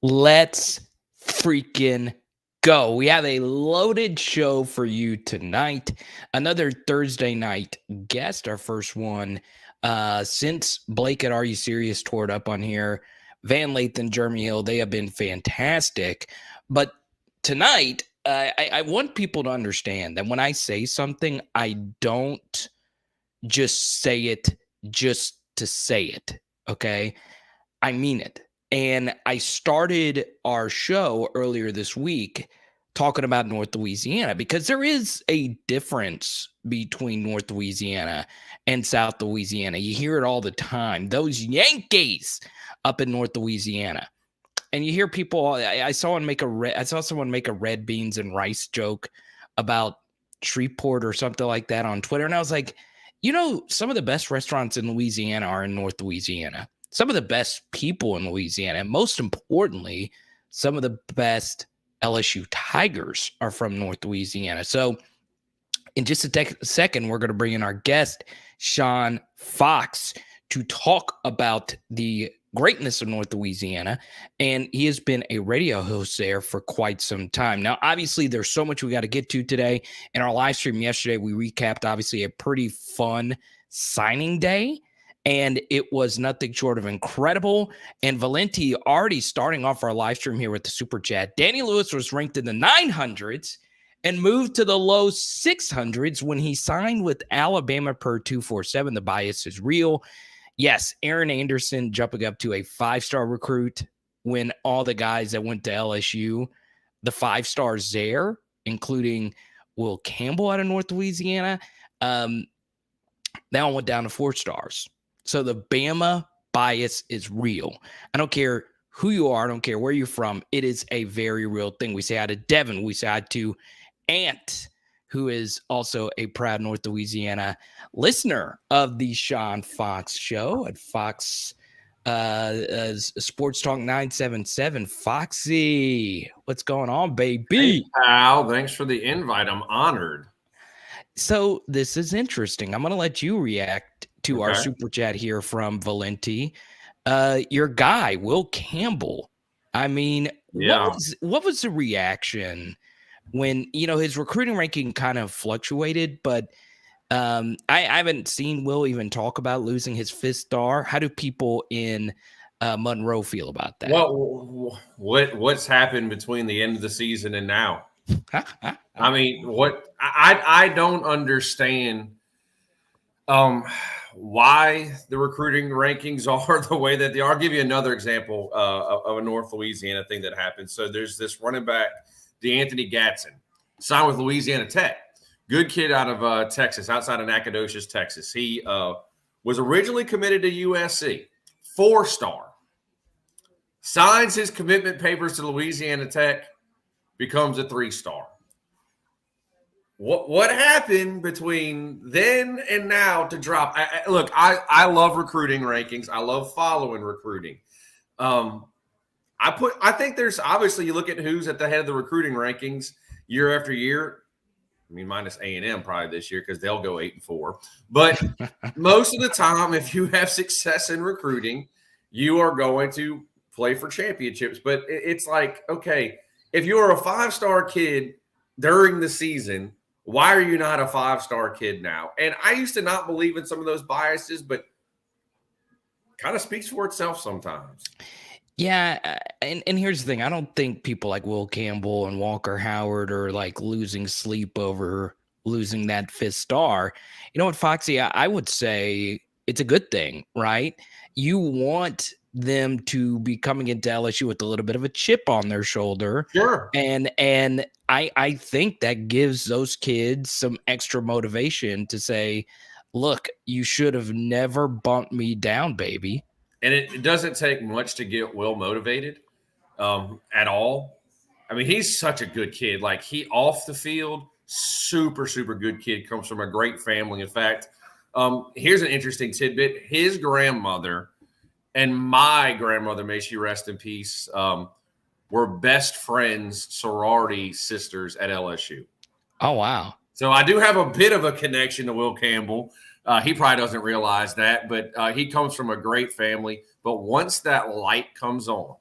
Let's freaking go. We have a loaded show for you tonight. Another Thursday night guest, our first one since Blake at Are You Serious toured up on here. Van Lathan, Jeremy Hill, they have been fantastic. But tonight, I want people to understand that when I say something, I don't just say it just to say it. Okay. I mean it. And I started our show earlier this week talking about North Louisiana because there is a difference between North Louisiana and South Louisiana. You hear it all the time. Those Yankees up in North Louisiana. And you hear people, I saw someone make a red beans and rice joke about Shreveport or something like that on Twitter. And I was like, some of the best restaurants in Louisiana are in North Louisiana. Some of the best people in Louisiana, and most importantly, some of the best LSU Tigers are from North Louisiana. So in just a second, we're going to bring in our guest, Sean Fox, to talk about the greatness of North Louisiana. And he has been a radio host there for quite some time. Now, obviously, there's so much we got to get to today. In our live stream yesterday, we recapped, obviously, a pretty fun signing day. And it was nothing short of incredible. And Valenti already starting off our live stream here with the super chat. Danny Lewis was ranked in the 900s and moved to the low 600s when he signed with Alabama per 247. The bias is real. Yes, Aaron Anderson jumping up to a 5-star recruit when all the guys that went to LSU, the 5 stars there, including Will Campbell out of North Louisiana, that one went down to 4 stars. So the Bama bias is real. I don't care who you are. I don't care where you're from. It is a very real thing. We say hi to Devin. We say hi to Ant, who is also a proud North Louisiana listener of the Sean Fox Show at Fox Sports Talk 977. Foxy, what's going on, baby? Hey, pal. Thanks for the invite. I'm honored. So this is interesting. I'm going to let you react to our super chat here from Valenti. Your guy, Will Campbell. I mean, what was the reaction when, his recruiting ranking kind of fluctuated, but I haven't seen Will even talk about losing his 5th star. How do people in Monroe feel about that? Well, what's happened between the end of the season and now? I mean, I don't understand why the recruiting rankings are the way that they are. I'll give you another example of a North Louisiana thing that happened. So there's this running back, DeAnthony Gatson, signed with Louisiana Tech. Good kid out of Texas, outside of Nacogdoches, Texas. He was originally committed to USC, 4-star. Signs his commitment papers to Louisiana Tech, becomes a 3-star. What happened between then and now to drop? I love recruiting rankings. I love following recruiting. I think there's obviously, you look at who's at the head of the recruiting rankings year after year. I mean, minus A&M probably this year because they'll go 8-4. But most of the time, if you have success in recruiting, you are going to play for championships. But it's like, okay, if you're a 5-star kid during the season, why are you not a 5-star kid now? And I used to not believe in some of those biases, but kind of speaks for itself sometimes. Yeah, and here's the thing. I don't think people like Will Campbell and Walker Howard are like losing sleep over losing that 5th star. You know what, Foxy? I would say it's a good thing, right? You want them to be coming into LSU with a little bit of a chip on their shoulder. Sure. And I think that gives those kids some extra motivation to say, look, you should have never bumped me down, baby. And it doesn't take much to get Will motivated at all. I mean, he's such a good kid. Like, he off the field, super, super good kid, comes from a great family. In fact, here's an interesting tidbit. His grandmother and my grandmother, may she rest in peace, were best friends, sorority sisters at LSU. Oh, wow. So I do have a bit of a connection to Will Campbell. He probably doesn't realize that, but he comes from a great family. But once that light comes on,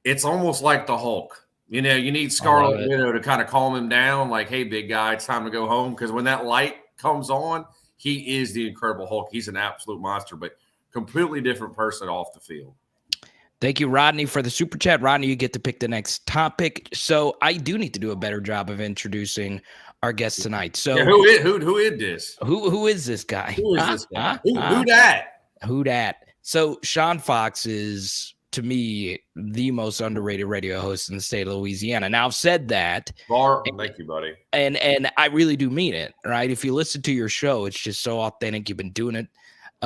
it's almost like the Hulk. You know, you need I love Scarlet it. Widow to kind of calm him down, like, hey, big guy, it's time to go home. Because when that light comes on, he is the Incredible Hulk. He's an absolute monster, but completely different person off the field. Thank you, Rodney, for the super chat. Rodney, you get to pick the next topic. So I do need to do a better job of introducing our guest tonight. So Yeah, who is this? Who is this guy? Who is this guy? Who that? Who dat? So Sean Fox is, to me, the most underrated radio host in the state of Louisiana. Now, I've said that. Thank you, buddy. And I really do mean it, right? If you listen to your show, it's just so authentic. You've been doing it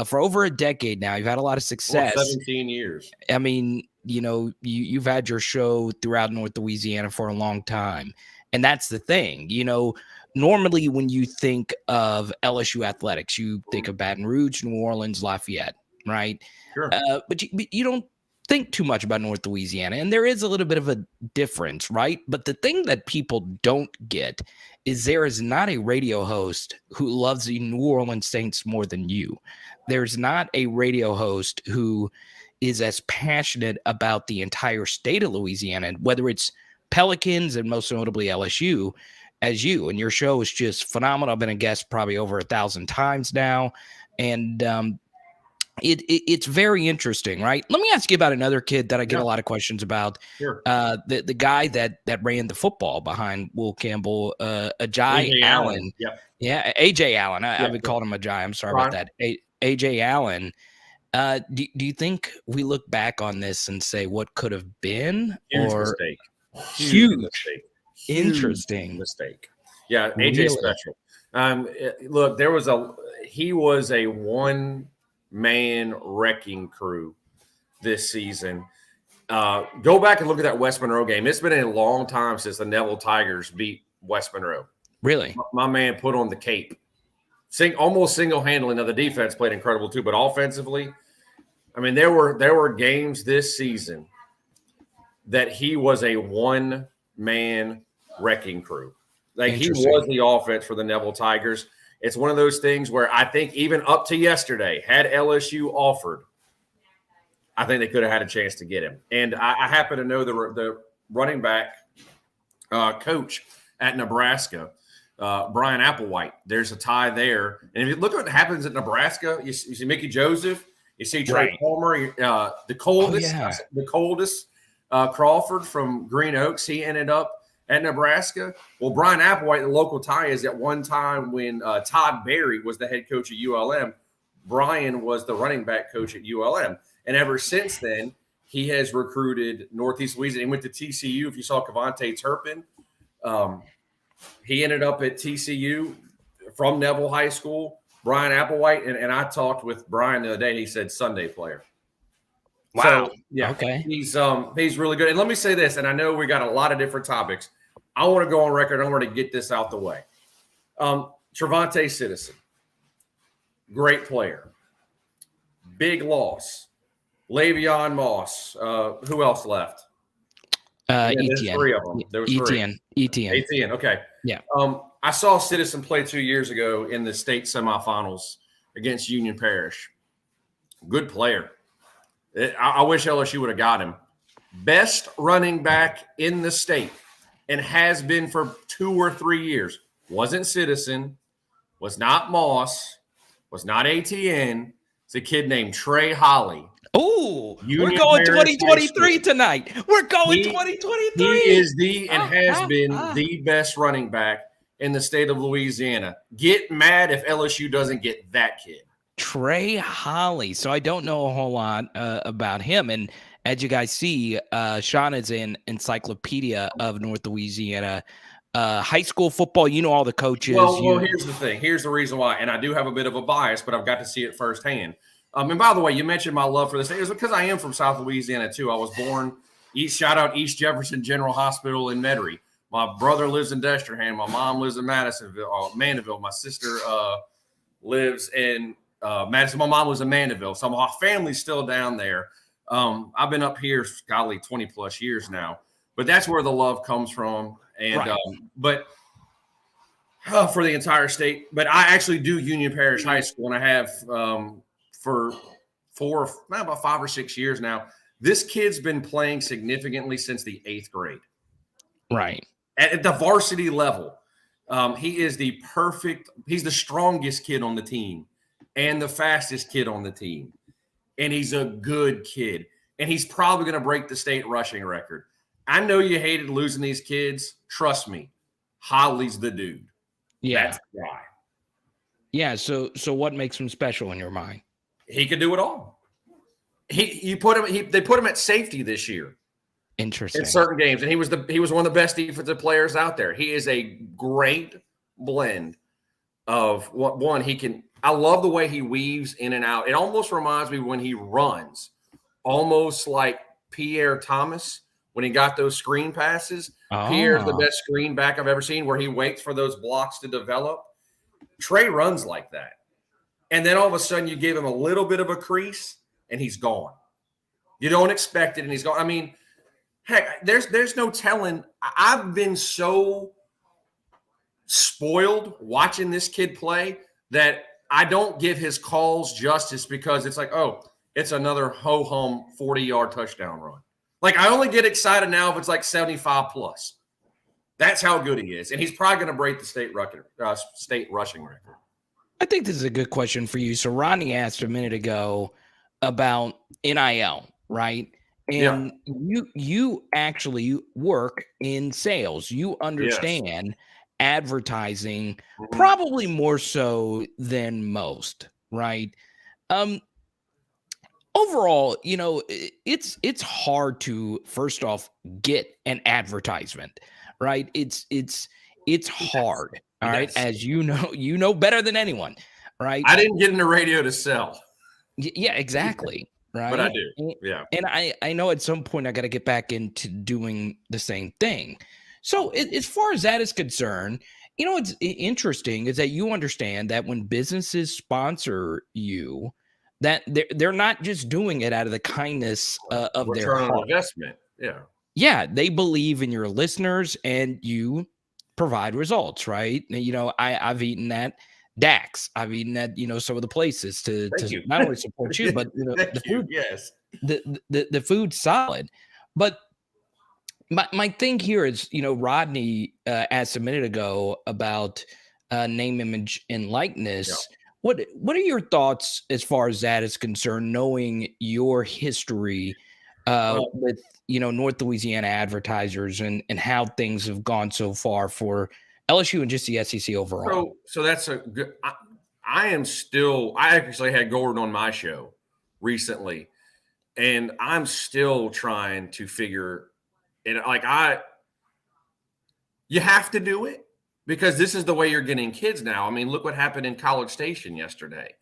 for over a decade now. You've had a lot of success. 17 years. I mean, you know, you've had your show throughout North Louisiana for a long time. And that's the thing. You know, normally when you think of LSU athletics, you think of Baton Rouge, New Orleans, Lafayette, right? Sure. But you don't think too much about North Louisiana. And there is a little bit of a difference, right? But the thing that people don't get is there is not a radio host who loves the New Orleans Saints more than you. There's not a radio host who is as passionate about the entire state of Louisiana, whether it's Pelicans and most notably LSU, as you. And your show is just phenomenal. I've been a guest probably over 1,000 times now. And it's very interesting, right? Let me ask you about another kid that I get a lot of questions about. Sure. The guy that ran the football behind Will Campbell, Ajay Allen. Yep. Yeah, Ajay Allen. I've been calling him Ajay. I'm sorry about that. Ajay Allen. Do you think we look back on this and say what could have been? Huge or mistake. Huge mistake. Interesting mistake. Yeah, AJ Really? special. Look, he was a one-man wrecking crew this season. Go back and look at that West Monroe game. It's been a long time since the Neville Tigers beat West Monroe. Really? My man put on the cape. Almost single-handedly. Now, the defense played incredible too, but offensively, I mean, there were games this season that he was a one-man wrecking crew. Like, he was the offense for the Neville Tigers. It's one of those things where I think even up to yesterday, had LSU offered, I think they could have had a chance to get him. And I happen to know the running back coach at Nebraska, Brian Applewhite. There's a tie there. And if you look at what happens at Nebraska, you see Mickey Joseph, you see Trey Palmer, the coldest Crawford from Green Oaks. He ended up at Nebraska. Well, Brian Applewhite, the local tie, is at one time when Todd Berry was the head coach at ULM, Brian was the running back coach at ULM. And ever since then, he has recruited Northeast Louisiana. He went to TCU. If you saw Cavante Turpin, he ended up at TCU from Neville High School. Brian Applewhite, and I talked with Brian the other day. He said Sunday player. Wow. So, yeah, okay. He's really good. And let me say this, and I know we got a lot of different topics. I want to go on record. I want to get this out the way. Trevante Citizen, great player. Big loss. Le'Veon Moss. Who else left? There's three of them. There was Etienne. Etienne. Okay. Yeah. I saw Citizen play 2 years ago in the state semifinals against Union Parish. Good player. I wish LSU would have got him. Best running back in the state and has been for 2 or 3 years. Wasn't Citizen, was not Moss, was not ATN. It's a kid named Trey Holly. Oh, we're going 2023 tonight. We're going 2023. He is and has been the best running back in the state of Louisiana. Get mad if LSU doesn't get that kid. Trey Holly. So I don't know a whole lot about him. And as you guys see, Sean is an encyclopedia of North Louisiana high school football. You know all the coaches. Well, here's the thing. Here's the reason why. And I do have a bit of a bias, but I've got to see it firsthand. And by the way, you mentioned my love for this. It was because I am from South Louisiana, too. I was born shout out East Jefferson General Hospital in Metairie. My brother lives in Destrehan. My mom lives in Mandeville. My sister lives in Madison. My mom was in Mandeville. So my family's still down there. I've been up here, 20 plus years now. But that's where the love comes from. And but for the entire state. But I actually do Union Parish High School, and I have for about 5 or 6 years now. This kid's been playing significantly since the 8th grade. Right. At the varsity level. He's the strongest kid on the team and the fastest kid on the team. And he's a good kid. And he's probably going to break the state rushing record. I know you hated losing these kids. Trust me, Holly's the dude. Yeah. That's why. Yeah. So what makes him special in your mind? He could do it all. They put him at safety this year. Interesting. In certain games, and he was one of the best defensive players out there. He is a great blend of one he can. I love the way he weaves in and out. It almost reminds me when he runs, almost like Pierre Thomas when he got those screen passes. Pierre's the best screen back I've ever seen, where he waits for those blocks to develop. Trey runs like that, and then all of a sudden you give him a little bit of a crease, and he's gone. You don't expect it, and he's gone. I mean. Heck, there's no telling. I've been so spoiled watching this kid play that I don't give his calls justice because it's like, oh, it's another ho-hum 40-yard touchdown run. Like, I only get excited now if it's like 75 plus. That's how good he is. And he's probably going to break the state rushing record. I think this is a good question for you. So Rodney asked a minute ago about NIL, right? And you actually work in sales. You understand advertising probably more so than most, right? Overall, it's hard to, first off, get an advertisement, right? It's hard. All right. As you know better than anyone, right? I didn't get into radio to sell. Yeah, exactly. Right. But I do. Yeah. And I know at some point I got to get back into doing the same thing. So as far as that is concerned, what's interesting is that you understand that when businesses sponsor you, that they're not just doing it out of the kindness of their heart. Return on investment. Yeah. Yeah. They believe in your listeners and you provide results, right? I've eaten that. Dax, I've eaten at some of the places to not only support you, but the food. Yes, the food's solid. But my thing here is, Rodney asked a minute ago about name, image, and likeness. Yeah. What are your thoughts as far as that is concerned? Knowing your history with North Louisiana advertisers and how things have gone so far for LSU and just the SEC overall. So that's a good. I actually had Gordon on my show recently, and I'm still trying to figure it. You have to do it because this is the way you're getting kids now. I mean, look what happened in College Station yesterday.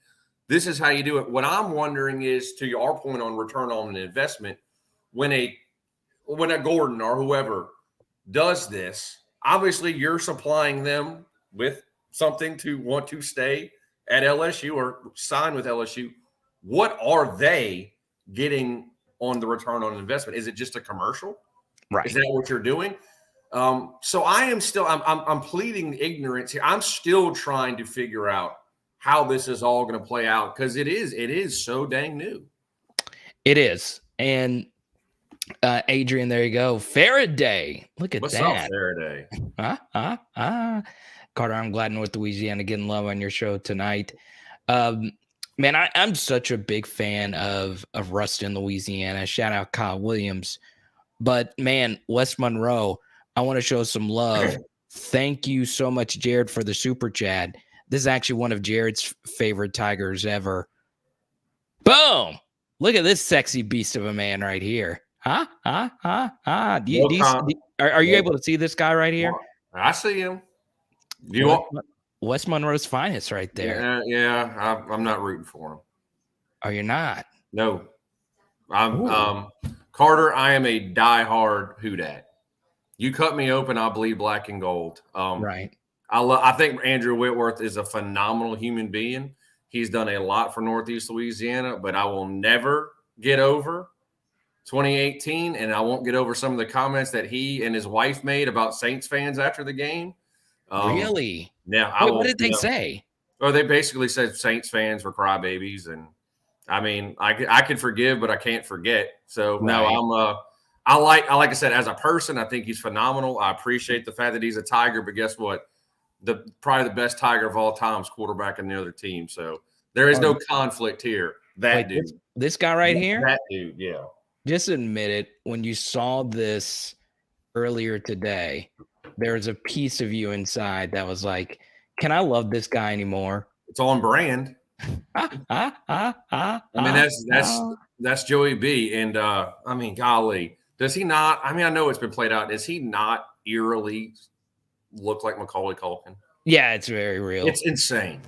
This is how you do it. What I'm wondering is, to your point on return on an investment, when a Gordon or whoever does this. Obviously, you're supplying them with something to want to stay at LSU or sign with LSU. What are they getting on the return on investment? Is it just a commercial? Right. Is that what you're doing? So I am still I'm pleading ignorance here. I'm still trying to figure out how this is all going to play out because it is so dang new. It is. And Adrian, there you go. Faraday. Look at What's that. What's up, Faraday? Carter, I'm glad North Louisiana getting love on your show tonight. Man, I'm such a big fan of Ruston, Louisiana. Shout out Kyle Williams. But, man, West Monroe, I want to show some love. Thank you so much, Jared, for the super chat. This is actually one of Jared's favorite Tigers ever. Boom! Look at this sexy beast of a man right here. Are you able to see this guy right here? I see him. West Monroe's finest right there. Yeah. I'm not rooting for him. Oh, you're not? No. I'm Carter, I am a diehard Houdat. You cut me open, I'll bleed black and gold. Right. I think Andrew Whitworth is a phenomenal human being. He's done a lot for Northeast Louisiana, but I will never get over 2018, and I won't get over some of the comments that he and his wife made about Saints fans after the game. Really? Yeah. What did they say? Well, they basically said Saints fans were crybabies, and I mean, I could forgive, but I can't forget. So no, Right. I like I said, as a person, I think he's phenomenal. I appreciate the fact that he's a Tiger, but guess what? Probably the best Tiger of all time is quarterback in the other team. So there is Oh, no conflict here. That wait, dude, this guy right here? that dude, yeah. Just admit it. When you saw this earlier today, there was a piece of you inside that was like, can I love this guy anymore? It's on brand. I mean, that's Joey B. And I mean, golly, does he not? I mean, I know it's been played out. Does he not eerily look like Macaulay Culkin? Yeah, it's very real. It's insane.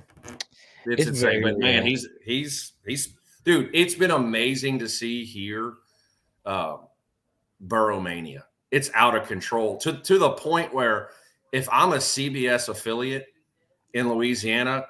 It's insane. very But man, real. he's dude. It's been amazing to see here, Burrow mania. It's out of control to the point where if I'm a CBS affiliate in Louisiana,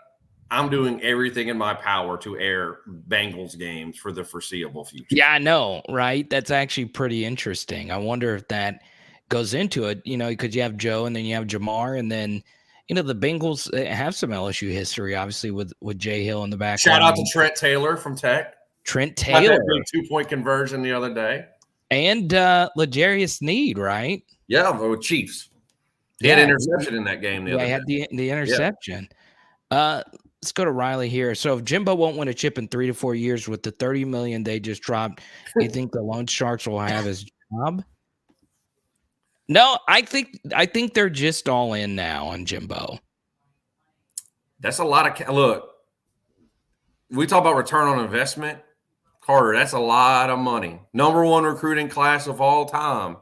I'm doing everything in my power to air Bengals games for the foreseeable future. Yeah, I know, right? That's actually pretty interesting. I wonder if that goes into it, because you have Joe and then you have Jamar, and then the Bengals have some LSU history, obviously with Jay Hill in the back. Shout out to Trent Taylor from Tech. Trent Got Taylor. that big 2-point conversion the other day. And L'Jarius Need, right? Yeah, with Chiefs. He had interception in that game the other day. He had the interception. Yeah. Let's go to Riley here. So if Jimbo won't win a chip in 3 to 4 years with the $30 million they just dropped, you think the Loan Sharks will have his job? No, I think they're just all in now on Jimbo. That's a lot of look. We talk about return on investment, Carter. That's a lot of money. Number 1 recruiting class of all time.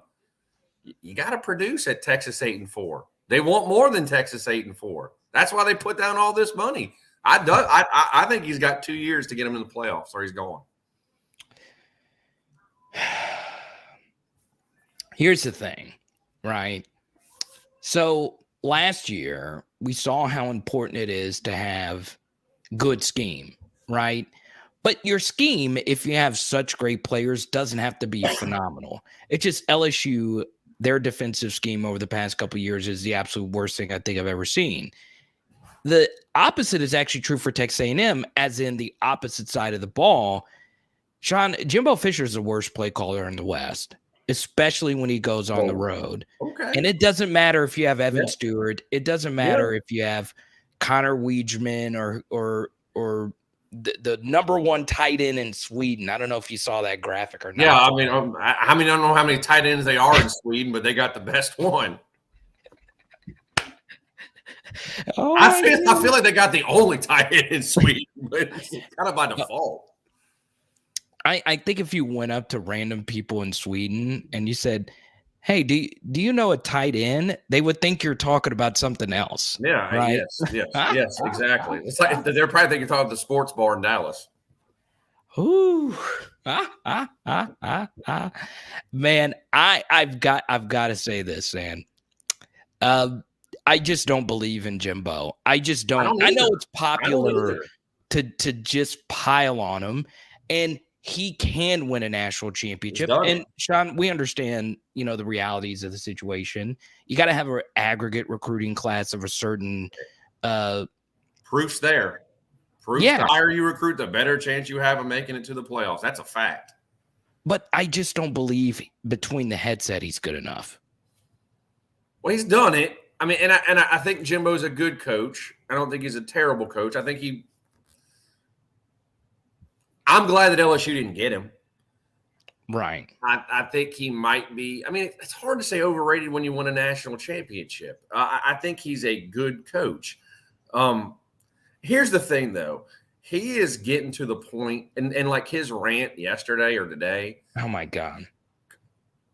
You got to produce at Texas 8-4. They want more than Texas 8-4. That's why they put down all this money. I think he's got 2 years to get him in the playoffs, or he's going. Here's the thing, right? So last year, we saw how important it is to have good scheme, right? But your scheme, if you have such great players, doesn't have to be phenomenal. It's just LSU, their defensive scheme over the past couple of years is the absolute worst thing I think I've ever seen. The opposite is actually true for Texas A&M, as in the opposite side of the ball. Sean, Jimbo Fisher is the worst play caller in the West, especially when he goes on the road. Okay. And it doesn't matter if you have Evan Stewart. It doesn't matter if you have Connor Weidman or the number 1 tight end in Sweden. I don't know if you saw that graphic or not. Yeah, I mean, I don't know how many tight ends they are in Sweden, but they got the best one. I feel like they got the only tight end in Sweden, but it's kind of by default. I think if you went up to random people in Sweden and you said, hey, do you know a tight end? They would think you're talking about something else. Yeah, right? Yes, exactly. It's like they're probably thinking you're talking about the sports bar in Dallas. Ooh. Man, I've got to say this, man. I just don't believe in Jimbo. I just don't. I know it's popular to just pile on him, and he can win a national championship. And Sean, we understand, the realities of the situation. You got to have an aggregate recruiting class of a certain proof's there. The higher you recruit, the better chance you have of making it to the playoffs. That's a fact. But I just don't believe between the headset he's good enough. Well, he's done it. I mean, and I think Jimbo's a good coach. I don't think he's a terrible coach. I think I'm glad that LSU didn't get him. Right. I think he might be. I mean, it's hard to say overrated when you win a national championship. I think he's a good coach. Here's the thing, though. He is getting to the point, and like his rant yesterday or today. Oh, my God.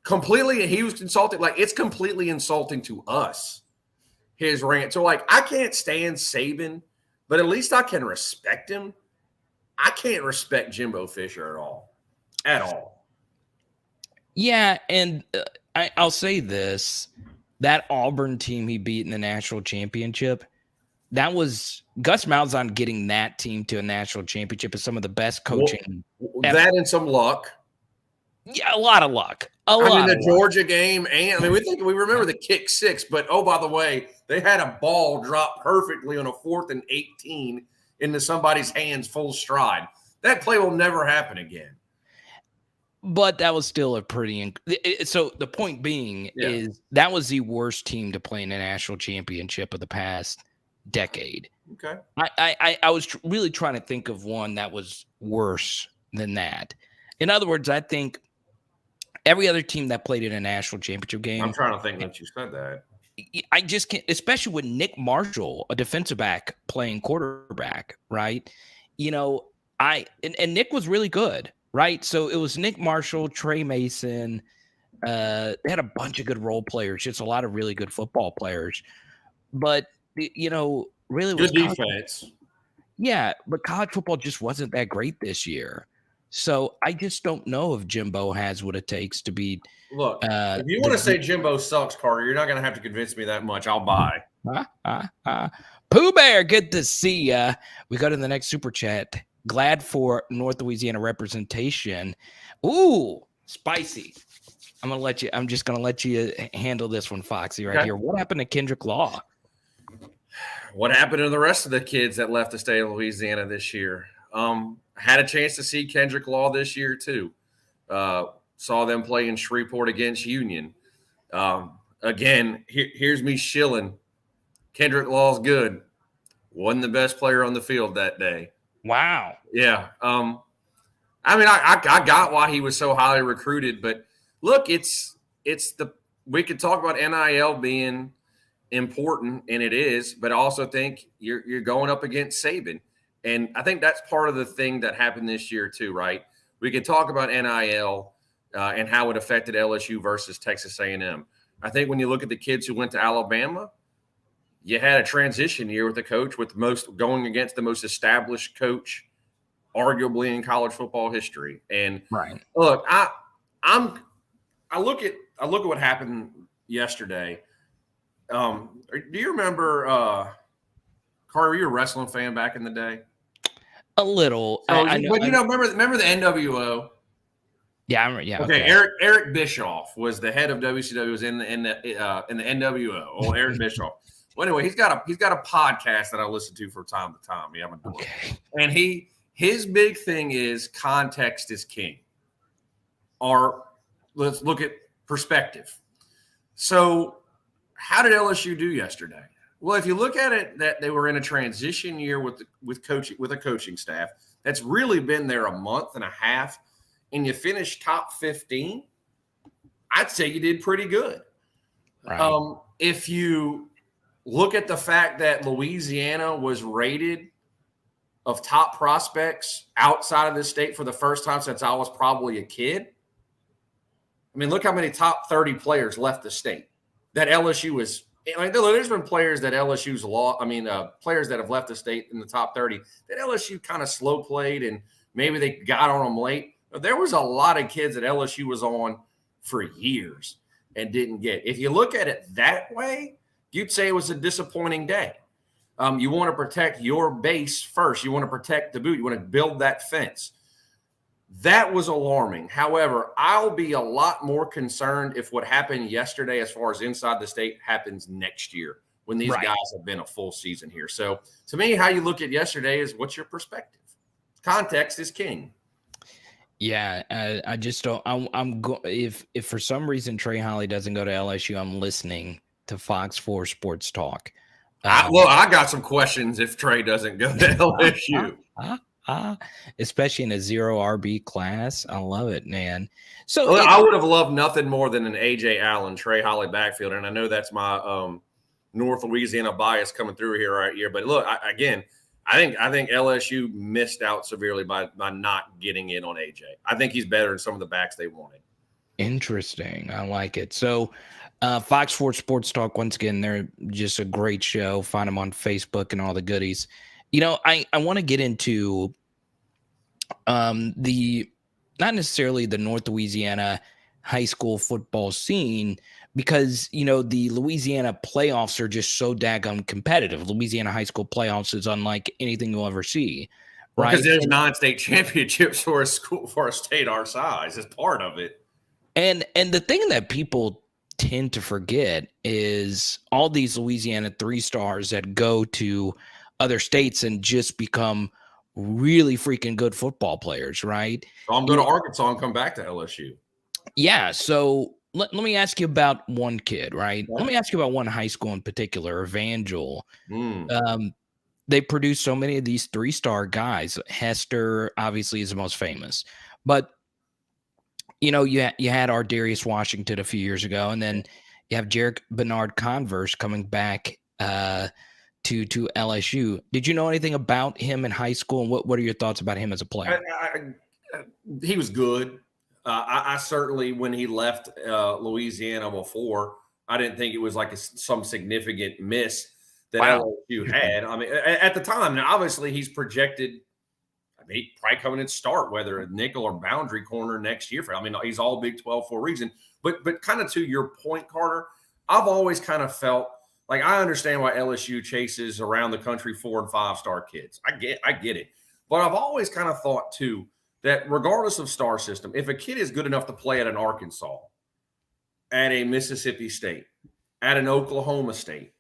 Completely, he was insulting. Like, it's completely insulting to us, his rant. So, like, I can't stand Saban, but at least I can respect him. I can't respect Jimbo Fisher at all. At all. Yeah, and I'll say this. That Auburn team he beat in the national championship, that was Gus Malzahn getting that team to a national championship is some of the best coaching. That and some luck. Yeah, a lot of luck. The Georgia game, and we remember the kick 6, but by the way, they had a ball drop perfectly on a 4th and 18 into somebody's hands full stride. That play will never happen again. But that was still a pretty so the point being is that was the worst team to play in a national championship of the past decade. Okay. I was really trying to think of one that was worse than that. In other words, I think every other team that played in a national championship game. I'm trying to think that you said that. I just can't, especially with Nick Marshall, a defensive back playing quarterback, right? You know, and Nick was really good, right? So it was Nick Marshall, Trey Mason. They had a bunch of good role players, just a lot of really good football players. But, you know, really was good defense. Yeah, but college football just wasn't that great this year. So I just don't know if Jimbo has what it takes to beat. Look, if you want to say Jimbo sucks, Carter, you're not going to have to convince me that much. I'll buy. Pooh Bear, good to see ya. We go to the next super chat. Glad for North Louisiana representation. Ooh, spicy. I'm just gonna let you handle this one, Foxy, right here. What happened to Kendrick Law? What happened to the rest of the kids that left the state of Louisiana this year? Had a chance to see Kendrick Law this year too. Saw them play in Shreveport against Union. Again, here's me shilling. Kendrick Law's good. Wasn't the best player on the field that day. Wow. Yeah. I mean, I got why he was so highly recruited, but look, we could talk about NIL being important, and it is, but I also think you're going up against Saban. And I think that's part of the thing that happened this year too, right? We can talk about NIL and how it affected LSU versus Texas A&M. I think when you look at the kids who went to Alabama, you had a transition year with a coach going against the most established coach, arguably in college football history. And look, I look at what happened yesterday. Do you remember, Carter, were you a wrestling fan back in the day? A little. So, remember the NWO? Yeah, I remember. Yeah. Okay. Eric Bischoff was the head of WCW. Was in the NWO. Old Eric Bischoff. Well, anyway, he's got a podcast that I listen to from time to time. Yeah, and his big thing is context is king. Or let's look at perspective. So, how did LSU do yesterday? Well, if you look at it, that they were in a transition year with a coaching staff that's really been there a month and a half, and you finished top 15, I'd say you did pretty good. Right. If you look at the fact that Louisiana was rated of top prospects outside of this state for the first time since I was probably a kid. I mean, look how many top 30 players left the state that LSU was. I mean, there's been players that LSU's lost. I mean, players that have left the state in the top 30 that LSU kind of slow played and maybe they got on them late. But there was a lot of kids that LSU was on for years and didn't get. If you look at it that way, you'd say it was a disappointing day. You want to protect your base first. You want to protect the boot. You want to build that fence. That was alarming. However, I'll be a lot more concerned if what happened yesterday as far as inside the state happens next year when these guys have been a full season here. So to me, how you look at yesterday is what's your perspective? Context is king. Yeah, I just don't. If for some reason Trey Holly doesn't go to LSU, I'm listening to Fox 4 Sports Talk. I got some questions if Trey doesn't go to LSU. Especially in a 0 RB class. I love it, man. So I would have loved nothing more than an Ajay Allen, Trey Holly backfield. And I know that's my North Louisiana bias coming through here right here. But look, I think LSU missed out severely by not getting in on AJ. I think he's better than some of the backs they wanted. Interesting. I like it. So Fox 4 Sports Talk, once again, they're just a great show. Find them on Facebook and all the goodies. You know, I want to get into not necessarily the North Louisiana high school football scene because, you know, the Louisiana playoffs are just so daggone competitive. Louisiana high school playoffs is unlike anything you'll ever see. Right? Because there's non-state championships for a state our size is part of it. And the thing that people tend to forget is all these Louisiana 3-stars that go to other states and just become really freaking good football players, right? So I'm going to Arkansas and come back to LSU. Yeah. So let me ask you about one kid, right? Yeah. Let me ask you about one high school in particular, Evangel. Mm. They produce so many of these 3-star guys. Hester obviously is the most famous, but you had our Darius Washington a few years ago, and then you have Jarek Bernard Converse coming back to LSU. Did you know anything about him in high school, and what are your thoughts about him as a player? He was good. I certainly, when he left Louisiana before, I didn't think it was like some significant miss that LSU had. I mean, at the time, now obviously he's projected. I mean, he'd probably come in and start, whether a nickel or boundary corner next year. I mean, he's all Big 12 for a reason. But kind of to your point, Carter, I've always kind of felt like I understand why LSU chases around the country 4- and 5-star kids. I get it. But I've always kind of thought too that regardless of star system, if a kid is good enough to play at an Arkansas, at a Mississippi State, at an Oklahoma State,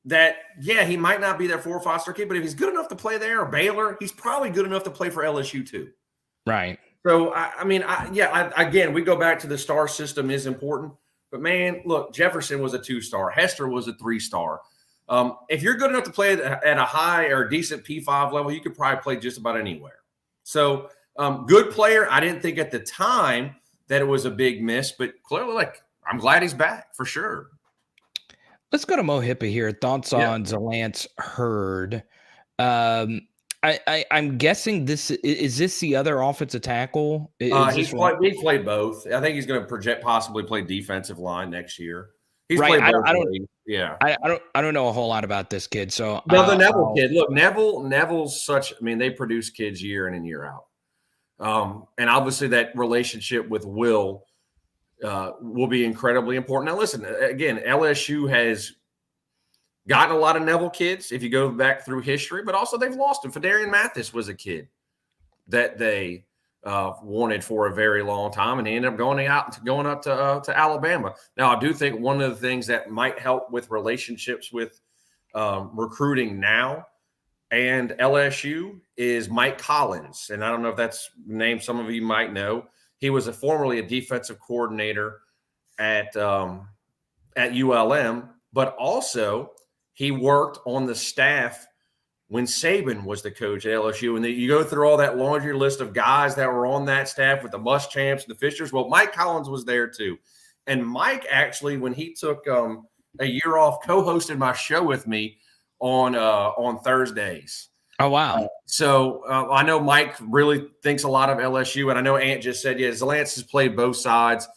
that, yeah, he might not be their 4- or 5-star kid, but if he's good enough to play there or Baylor, he's probably good enough to play for LSU too. Right. So, again, we go back to the star system is important. But, man, look, Jefferson was a 2-star. Hester was a 3-star. If you're good enough to play at a high or decent P5 level, you could probably play just about anywhere. So, good player. I didn't think at the time that it was a big miss, but clearly, I'm glad he's back for sure. Let's go to Mo Hippa here. Thoughts on Zalance Hurd. I'm guessing this is the other offensive tackle? He played both. I think he's going to possibly play defensive line next year. He's played both. I don't know a whole lot about this kid. So the Neville kid. Look, Neville's they produce kids year in and year out. And obviously that relationship with Will be incredibly important. Now, listen, again, LSU has gotten a lot of Neville kids if you go back through history, but also they've lost him. Fadarian Mathis was a kid that they wanted for a very long time, and he ended up going up to Alabama. Now, I do think one of the things that might help with relationships with recruiting now and LSU is Mike Collins. And I don't know if that's a name some of you might know. He was formerly a defensive coordinator at ULM, but also he worked on the staff when Saban was the coach at LSU. And you go through all that laundry list of guys that were on that staff with the Muschamps and the Fishers. Well, Mike Collins was there too. And Mike actually, when he took a year off, co-hosted my show with me on Thursdays. Oh, wow. So I know Mike really thinks a lot of LSU, and I know Ant just said, Zalance has played both sides.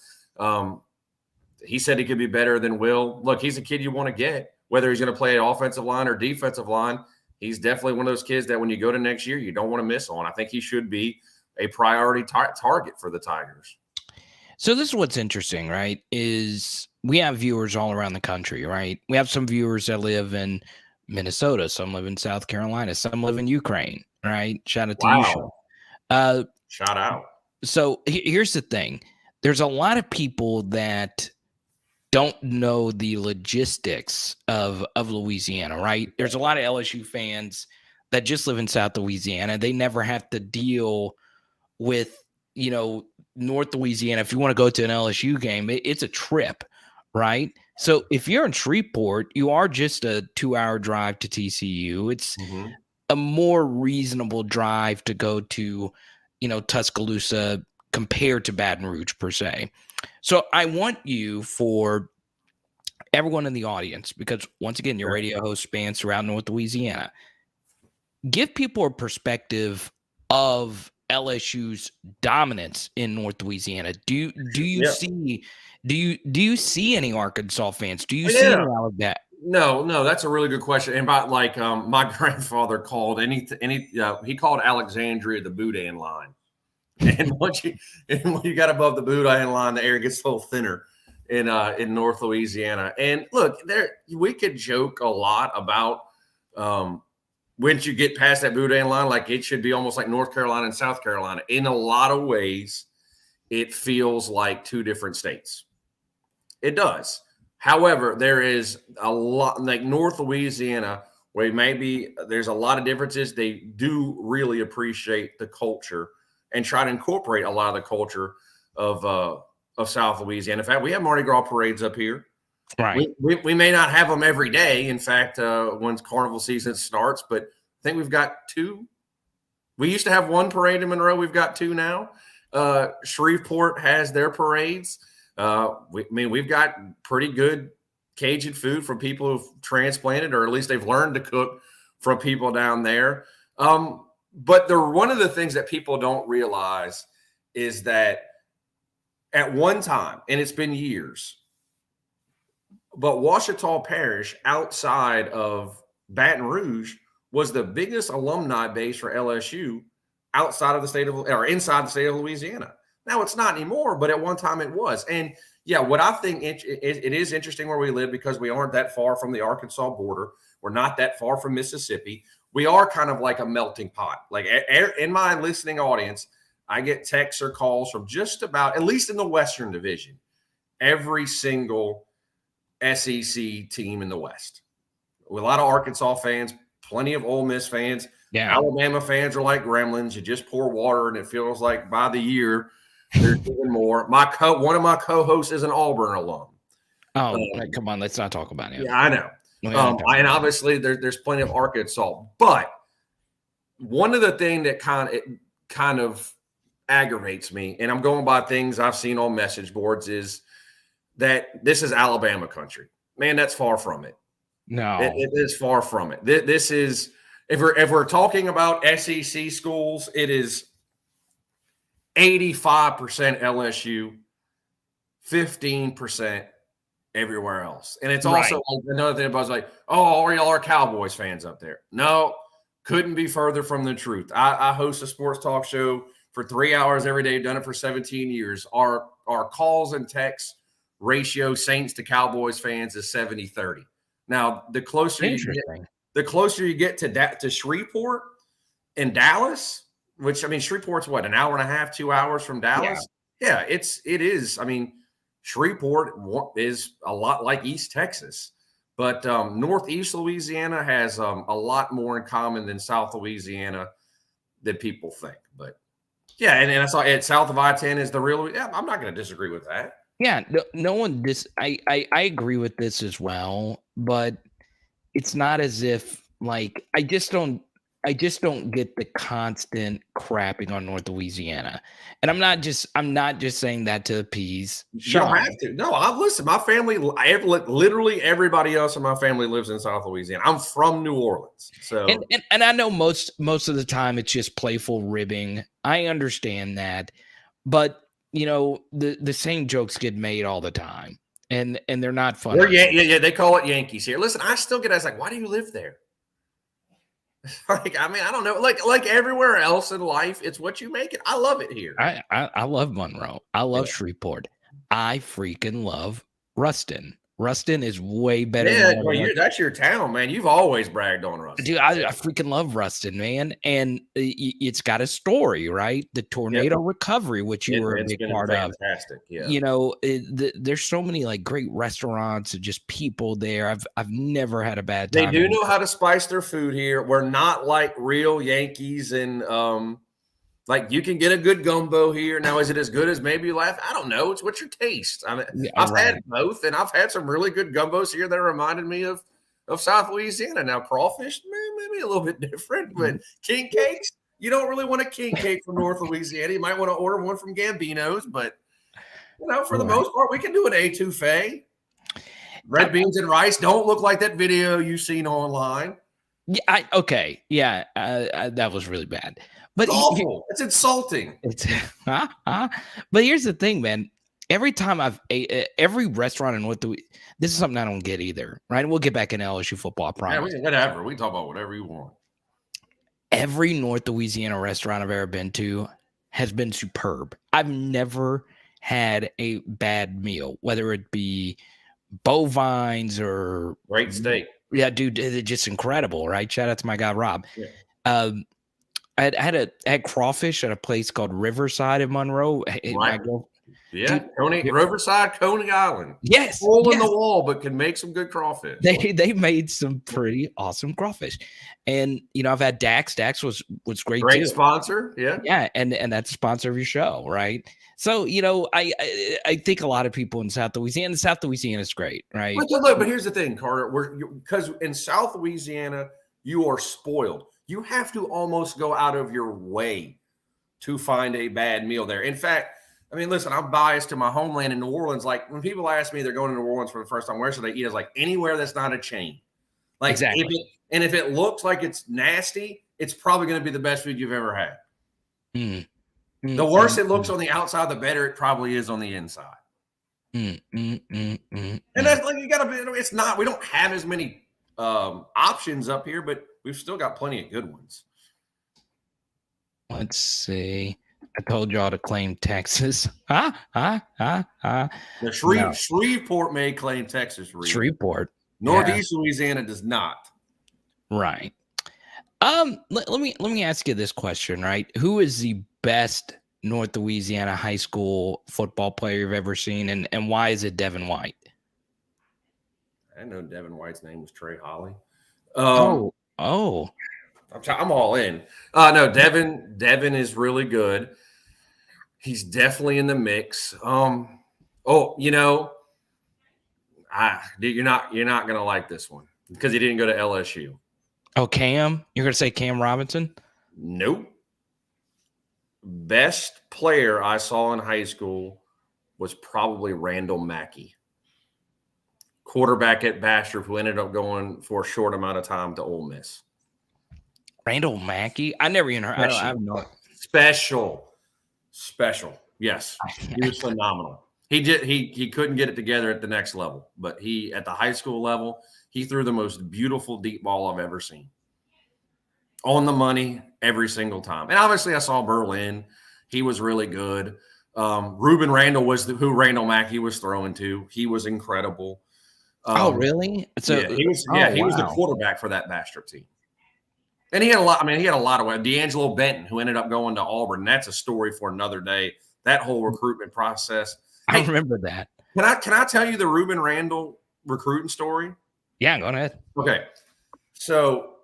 He said he could be better than Will. Look, he's a kid you want to get, whether he's going to play offensive line or defensive line. He's definitely one of those kids that when you go to next year, you don't want to miss on. I think he should be a priority target for the Tigers. So this is what's interesting, right, is we have viewers all around the country, right? We have some viewers that live in Minnesota, some live in South Carolina, some live in Ukraine, right? Shout out to you, Sean. Shout out. So here's the thing. There's a lot of people that don't know the logistics of Louisiana, right? There's a lot of LSU fans that just live in South Louisiana. They never have to deal with, North Louisiana. If you want to go to an LSU game, it's a trip, right? So if you're in Shreveport, you are just a 2-hour drive to TCU. It's a more reasonable drive to go to, Tuscaloosa compared to Baton Rouge per se. So I want you, for everyone in the audience, because once again, your radio host spans throughout North Louisiana, give people a perspective of LSU's dominance in North Louisiana. Do you see any Arkansas fans? Do you see any Alabama? No, that's a really good question. And about my grandfather called he called Alexandria the Boudin line. And when you got above the Boudin line, the air gets a little thinner in North Louisiana. And look, we could joke a lot about once you get past that Boudin line, like it should be almost like North Carolina and South Carolina. In a lot of ways, it feels like two different states. It does. However, there is a lot, like North Louisiana where maybe there's a lot of differences, they do really appreciate the culture and try to incorporate a lot of the culture of South Louisiana. In fact, we have Mardi Gras parades up here. Right. We may not have them every day. In fact, once carnival season starts, but I think we've got 2. We used to have 1 parade in Monroe. We've got 2 now. Shreveport has their parades. We've got pretty good Cajun food from people who've transplanted, or at least they've learned to cook from people down there. But one of the things that people don't realize is that at one time, and it's been years, but Ouachita Parish outside of Baton Rouge was the biggest alumni base for LSU outside of the state of, or inside the state of Louisiana. Now it's not anymore, but at one time it was. And yeah, what I think it is interesting where we live, because we aren't that far from the Arkansas border. We're not that far from Mississippi. We are kind of like a melting pot. Like in my listening audience, I get texts or calls from just about, at least in the Western Division, every single SEC team in the West. With a lot of Arkansas fans, plenty of Ole Miss fans. Yeah. Alabama fans are like gremlins. You just pour water, and it feels like by the year there's even more. One of my co-hosts is an Auburn alum. Oh, come on, let's not talk about it. Yeah, I know. And obviously there's plenty of Arkansas. But one of the things that kind of aggravates me, and I'm going by things I've seen on message boards, is that this is Alabama country. Man, that's far from it. No, it is far from it. This is, if we're talking about SEC schools, it is 85% LSU, 15% everywhere else. And it's also like another thing about like, oh, all y'all are Cowboys fans up there. No, couldn't be further from the truth. I host a sports talk show for 3 hours every day, done it for 17 years. Our calls and texts ratio, Saints to Cowboys fans, is 70-30. Now, the closer you get to Shreveport and Dallas, which, I mean, Shreveport's what, an hour and a half, 2 hours from Dallas? Yeah, it is. I mean, Shreveport is a lot like East Texas, but Northeast Louisiana has a lot more in common than South Louisiana than people think. But yeah, and I saw it south of I-10 is the real. Yeah, I'm not going to disagree with that. Yeah, no one. I agree with this as well, but it's not as if like I just don't get the constant crapping on North Louisiana. And I'm not just saying that to appease Sean. You don't have to. No, listen, my family, literally everybody else in my family lives in South Louisiana. I'm from New Orleans. So and I know most of the time it's just playful ribbing. I understand that. But you know, the same jokes get made all the time. And they're not funny. Yeah, they call it Yankees here. Listen, I still get asked, like, why do you live there? Like, I mean, I don't know. Like everywhere else in life, it's what you make it. I love it here. I love Monroe. I love Shreveport. I freaking love Ruston. Ruston is way better. Yeah, that's your town, man. You've always bragged on Ruston. Dude, I freaking love Ruston, man. And it's got a story, right? The tornado recovery, which you were a big part of. Fantastic, yeah. You know, there's so many like great restaurants and just people there. I've never had a bad time. They do know how to spice their food here. We're not like real Yankees and like you can get a good gumbo here. Now, is it as good as maybe you laugh? I don't know. It's what's your taste. I mean, I've had both, and I've had some really good gumbos here that reminded me of South Louisiana. Now, crawfish, maybe a little bit different, but king cakes, you don't really want a king cake from North Louisiana. You might want to order one from Gambino's, but you know, for the most part, we can do an etouffee. Red beans and rice don't look like that video you've seen online. Yeah, that was really bad. But it's awful. It's insulting. But here's the thing, man. Every time I've ate every restaurant in this is something I don't get either, right? We'll get back in LSU football, I promise. Yeah, whatever. We can talk about whatever you want. Every North Louisiana restaurant I've ever been to has been superb. I've never had a bad meal, whether it be bovines or great steak. Yeah, dude, it's just incredible, right? Shout out to my guy Rob. Yeah. I had crawfish at a place called Riverside in Monroe. Right. Yeah, Dude, Riverside, Coney Island. yes, Hole in the yes. wall, but can make some good crawfish. They made some pretty awesome crawfish. And I've had Dax. Dax was great Great too. sponsor. Yeah. Yeah, and that's a sponsor of your show, right? So, I think a lot of people in South Louisiana is great, right? But here's the thing, Carter. Because in South Louisiana, you are spoiled. You have to almost go out of your way to find a bad meal there. In fact, I mean, listen, I'm biased to my homeland in New Orleans. Like when people ask me they're going to New Orleans for the first time, where should they eat? It's like anywhere that's not a chain. Like Exactly. if it looks like it's nasty, it's probably going to be the best food you've ever had. The worse it looks on the outside, the better it probably is on the inside. And that's like you got to be. It's not. We don't have as many options up here, but we've still got plenty of good ones. Let's see. I told y'all to claim Texas. The Shreveport may claim Texas. Shreveport. Northeast Louisiana does not. Right. Let me ask you this question, right? Who is the best North Louisiana high school football player you've ever seen, and why is it Devin White? I didn't know Devin White's name was Trey Holly. Oh. I'm all in. No, Devin is really good. He's definitely in the mix. You're not gonna like this one because he didn't go to LSU. Oh, Cam? You're gonna say Cam Robinson? Nope. Best player I saw in high school was probably Randall Mackey, quarterback at Bastrop, who ended up going for a short amount of time to Ole Miss. Randall Mackey? I never even heard. I have no. Special. Yes, he was phenomenal. He couldn't get it together at the next level, but at the high school level, he threw the most beautiful deep ball I've ever seen. On the money every single time. And obviously I saw Berlin. He was really good. Reuben Randall was who Randall Mackey was throwing to. He was incredible. Oh, really? So yeah, he was the quarterback for that Bastrop team. And he had a lot. I mean, he had a lot of D'Angelo Benton, who ended up going to Auburn. That's a story for another day. That whole recruitment process. I remember that. Can I tell you the Reuben Randall recruiting story? Yeah, go ahead. Okay. So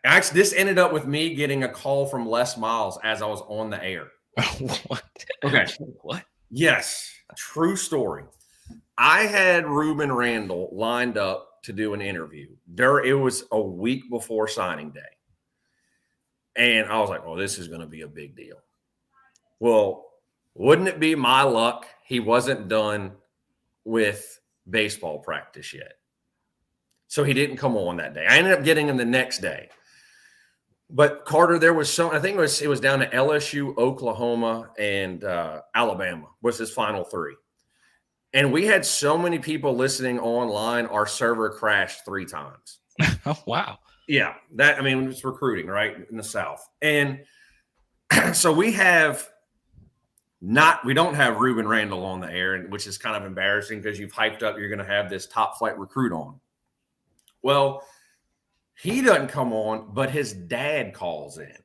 actually, this ended up with me getting a call from Les Miles as I was on the air. What? Okay. What? Yes. True story. I had Reuben Randall lined up to do an interview. It was a week before signing day. And I was like, oh, this is going to be a big deal. Well, wouldn't it be my luck he wasn't done with baseball practice yet? So he didn't come on that day. I ended up getting him the next day. But Carter, there was I think it was down to LSU, Oklahoma, and Alabama was his final three. And we had so many people listening online, our server crashed 3 times. Oh, wow. Yeah. It's recruiting, right, in the South. And so we don't have Reuben Randall on the air, which is kind of embarrassing because you've hyped up you're going to have this top flight recruit on. Well, he doesn't come on, but his dad calls in.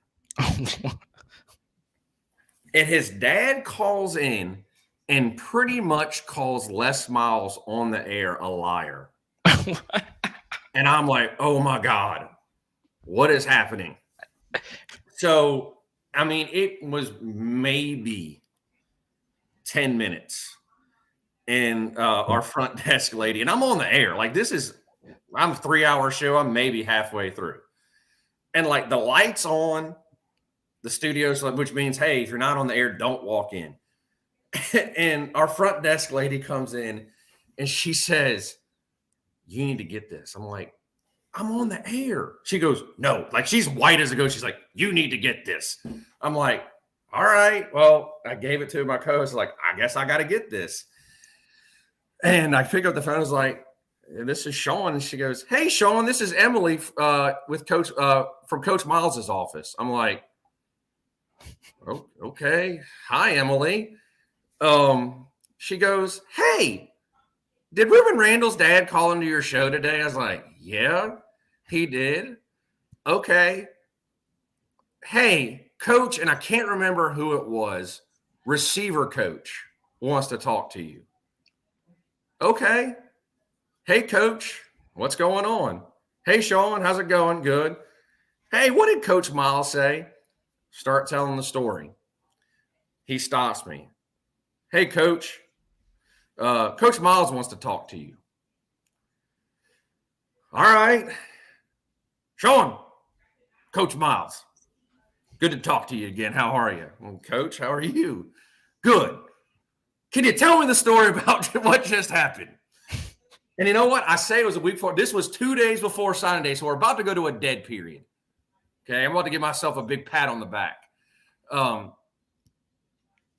And his dad calls in and pretty much calls Les Miles on the air a liar. And I'm like, oh my God, what is happening? So, it was maybe 10 minutes. And our front desk lady, and I'm on the air. Like I'm a 3-hour show. I'm maybe halfway through. And like the lights on, the studio's, which means, hey, if you're not on the air, don't walk in. And our front desk lady comes in and she says, you need to get this. I'm like, I'm on the air. She goes, no, like she's white as a ghost. She's like, you need to get this. I'm like, all right. Well, I gave it to my co-host. Like, I guess I got to get this. And I pick up the phone. I was like, this is Sean. And she goes, hey, Sean, this is Emily with Coach from Coach Miles's office. I'm like, oh, okay. Hi, Emily. She goes, hey, did Reuben Randall's dad call into your show today? I was like, yeah, he did. Okay. Hey, coach, and I can't remember who it was, receiver coach. wants to talk to you. Okay. Hey, Coach, what's going on? Hey, Sean, how's it going? Good. Hey, what did Coach Miles say? Start telling the story. He stops me. Hey, Coach, Coach Miles wants to talk to you. All right. Sean, Coach Miles, good to talk to you again. How are you? Well, Coach, how are you? Good. Can you tell me the story about what just happened? And you know what? I say it was a week before. This was 2 days before signing day, so we're about to go to a dead period. Okay, I'm about to give myself a big pat on the back.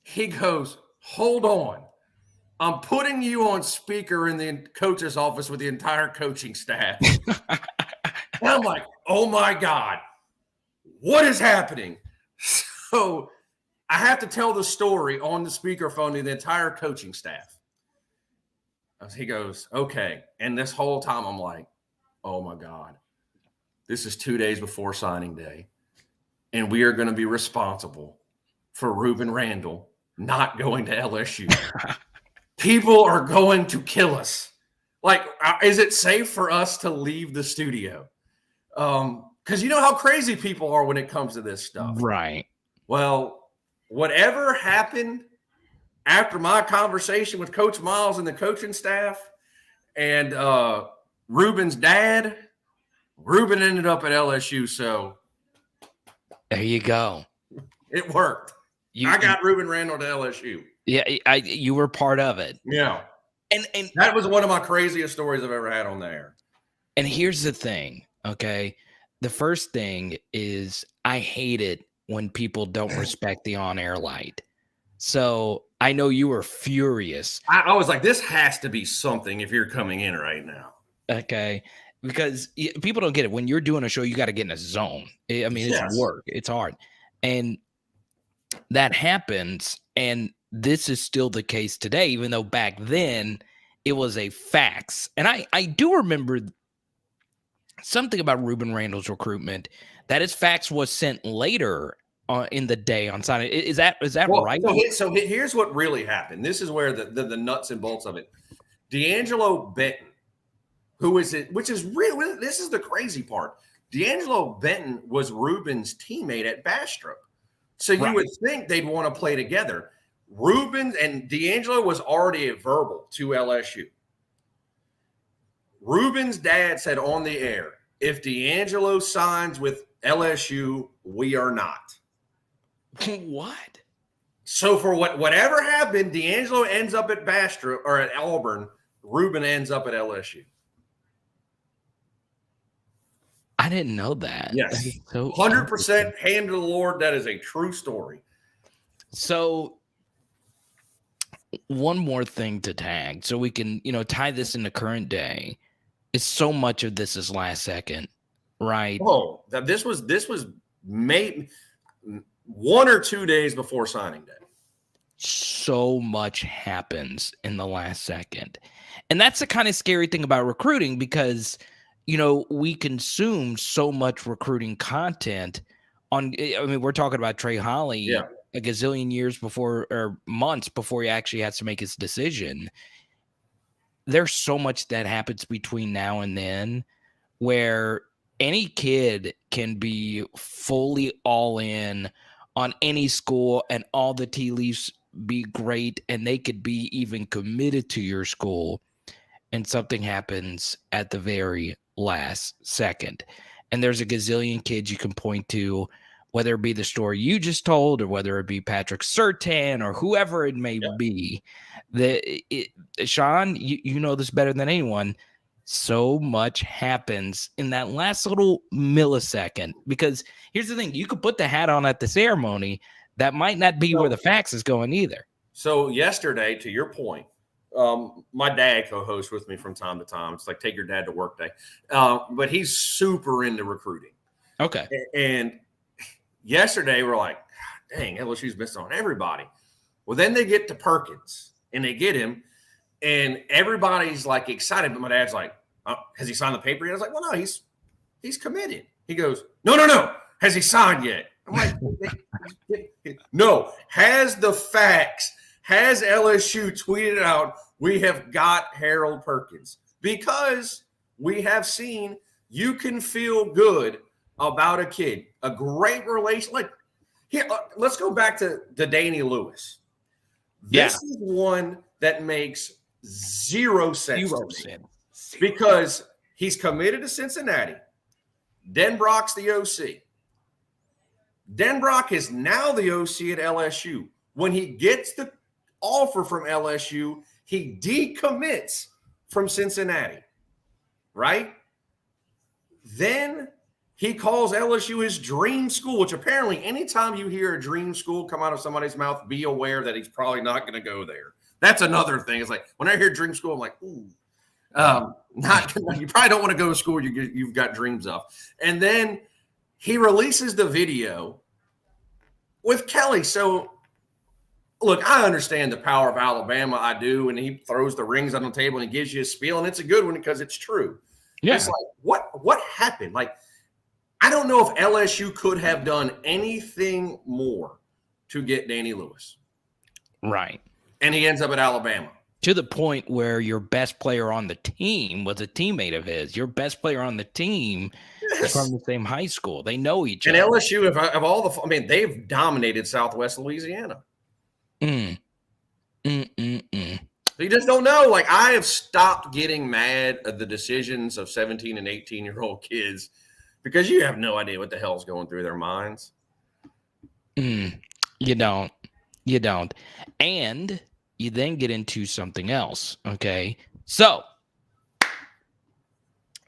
He goes, hold on. I'm putting you on speaker in the coach's office with the entire coaching staff. And I'm like, oh my God, what is happening? So I have to tell the story on the speakerphone to the entire coaching staff. He goes, okay. And this whole time I'm like, oh my God, this is 2 days before signing day. And we are going to be responsible for Reuben Randall not going to LSU. People are going to kill us. Like, is it safe for us to leave the studio? Because you know how crazy people are when it comes to this stuff. Right. Well, whatever happened after my conversation with Coach Miles and the coaching staff and Reuben's dad, Reuben ended up at LSU. So there you go. It worked. I got Reuben Randall to LSU. Yeah, you were part of it. Yeah. And that was one of my craziest stories I've ever had on the air. And here's the thing, okay? The first thing is I hate it when people don't respect the on-air light. So I know you were furious. I was like, this has to be something if you're coming in right now. Okay. Because people don't get it. When you're doing a show, you got to get in a zone. I mean, it's work. It's hard. And that happens. And this is still the case today, even though back then it was a fax. And I do remember something about Reuben Randall's recruitment, that his fax was sent later in the day on signing. Is that right? So here's what really happened. This is where the nuts and bolts of it. D'Angelo Benton, who is it? Which is really, this is the crazy part. D'Angelo Benton was Reuben's teammate at Bastrop. So you would think they'd want to play together. Reuben and D'Angelo was already a verbal to LSU. Reuben's dad said on the air, if D'Angelo signs with LSU, we are not. What? So for whatever happened, D'Angelo ends up at Bastrop or at Auburn. Reuben ends up at LSU. I didn't know that. Yes. So 100% hand to the Lord. That is a true story. So one more thing to tag so we can, tie this into current day. Is so much of this is last second, right? Oh, this was made 1 or 2 days before signing day. So much happens in the last second. And that's the kind of scary thing about recruiting because, we consume so much recruiting content we're talking about Trey Holly a gazillion years before or months before he actually has to make his decision. There's so much that happens between now and then where any kid can be fully all in on any school and all the tea leaves be great and they could be even committed to your school and something happens at the very last second. And there's a gazillion kids you can point to, whether it be the story you just told or whether it be Patrick Surtain or whoever it may be. Sean, you know this better than anyone. So much happens in that last little millisecond. Because here's the thing, you could put the hat on at the ceremony. That might not be where the fax is going either. So yesterday, to your point, my dad co-hosts with me from time to time. It's like take your dad to work day. But he's super into recruiting. Okay. And yesterday we're like, dang, LSU's missing on everybody. Well, then they get to Perkins and they get him and everybody's like excited. But my dad's like, has he signed the paper yet? I was like, well, no, he's committed. He goes, no. Has he signed yet? I'm like, no. Has the fax has LSU tweeted out, "We have got Harold Perkins," because we have seen you can feel good about a kid, a great relation. Like here, let's go back to Danny Lewis. This is one that makes zero sense to me because he's committed to Cincinnati. Denbrock's the OC. Denbrock is now the OC at LSU. When he gets the offer from LSU, he decommits from Cincinnati, right? Then he calls LSU his dream school, which apparently anytime you hear a dream school come out of somebody's mouth, be aware that he's probably not going to go there. That's another thing. It's like when I hear dream school, I'm like, ooh, you probably don't want to go to school you've got dreams of. And then he releases the video with Kelly. So, look, I understand the power of Alabama. I do. And he throws the rings on the table and he gives you a spiel. And it's a good one because it's true. Yeah. It's like, what happened? Like, I don't know if LSU could have done anything more to get Danny Lewis. Right. And he ends up at Alabama. To the point where your best player on the team was a teammate of his. Your best player on the team is from the same high school. They know each other. And LSU, of all the – I mean, they've dominated Southwest Louisiana. You just don't know. Like, I have stopped getting mad at the decisions of 17 and 18-year-old kids because you have no idea what the hell's going through their minds. You don't. And you then get into something else, okay? So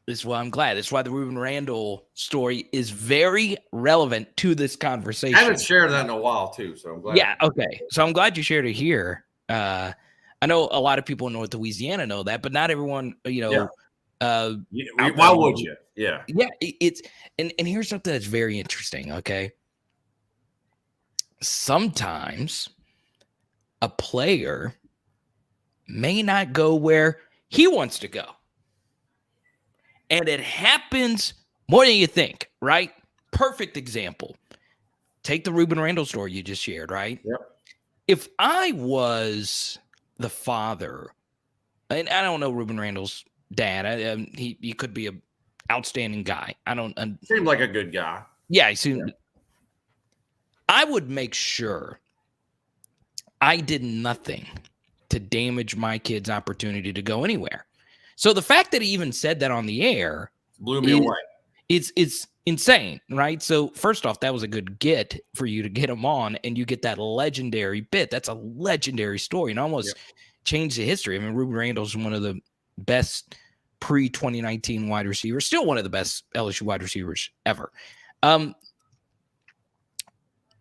this is why I'm glad. This is why the Reuben Randall story is very relevant to this conversation. I haven't shared that in a while, too, so I'm glad. Yeah, okay. So I'm glad you shared it here. I know a lot of people in North Louisiana know that, but not everyone, why would you? Yeah. Yeah, it's and here's something that's very interesting, okay? Sometimes a player may not go where he wants to go. And it happens more than you think, right? Perfect example. Take the Reuben Randall story you just shared, right? Yep. If I was the father, and I don't know Reuben Randall's dad, he could be an outstanding guy. Seemed like a good guy. Yeah, he seemed. Yeah. I would make sure I did nothing to damage my kid's opportunity to go anywhere. So the fact that he even said that on the air blew me away. It's insane, right? So first off, that was a good get for you to get him on, and you get that legendary bit. That's a legendary story and almost changed the history. I mean, Reuben Randall's one of the best pre-2019 wide receivers, still one of the best LSU wide receivers ever.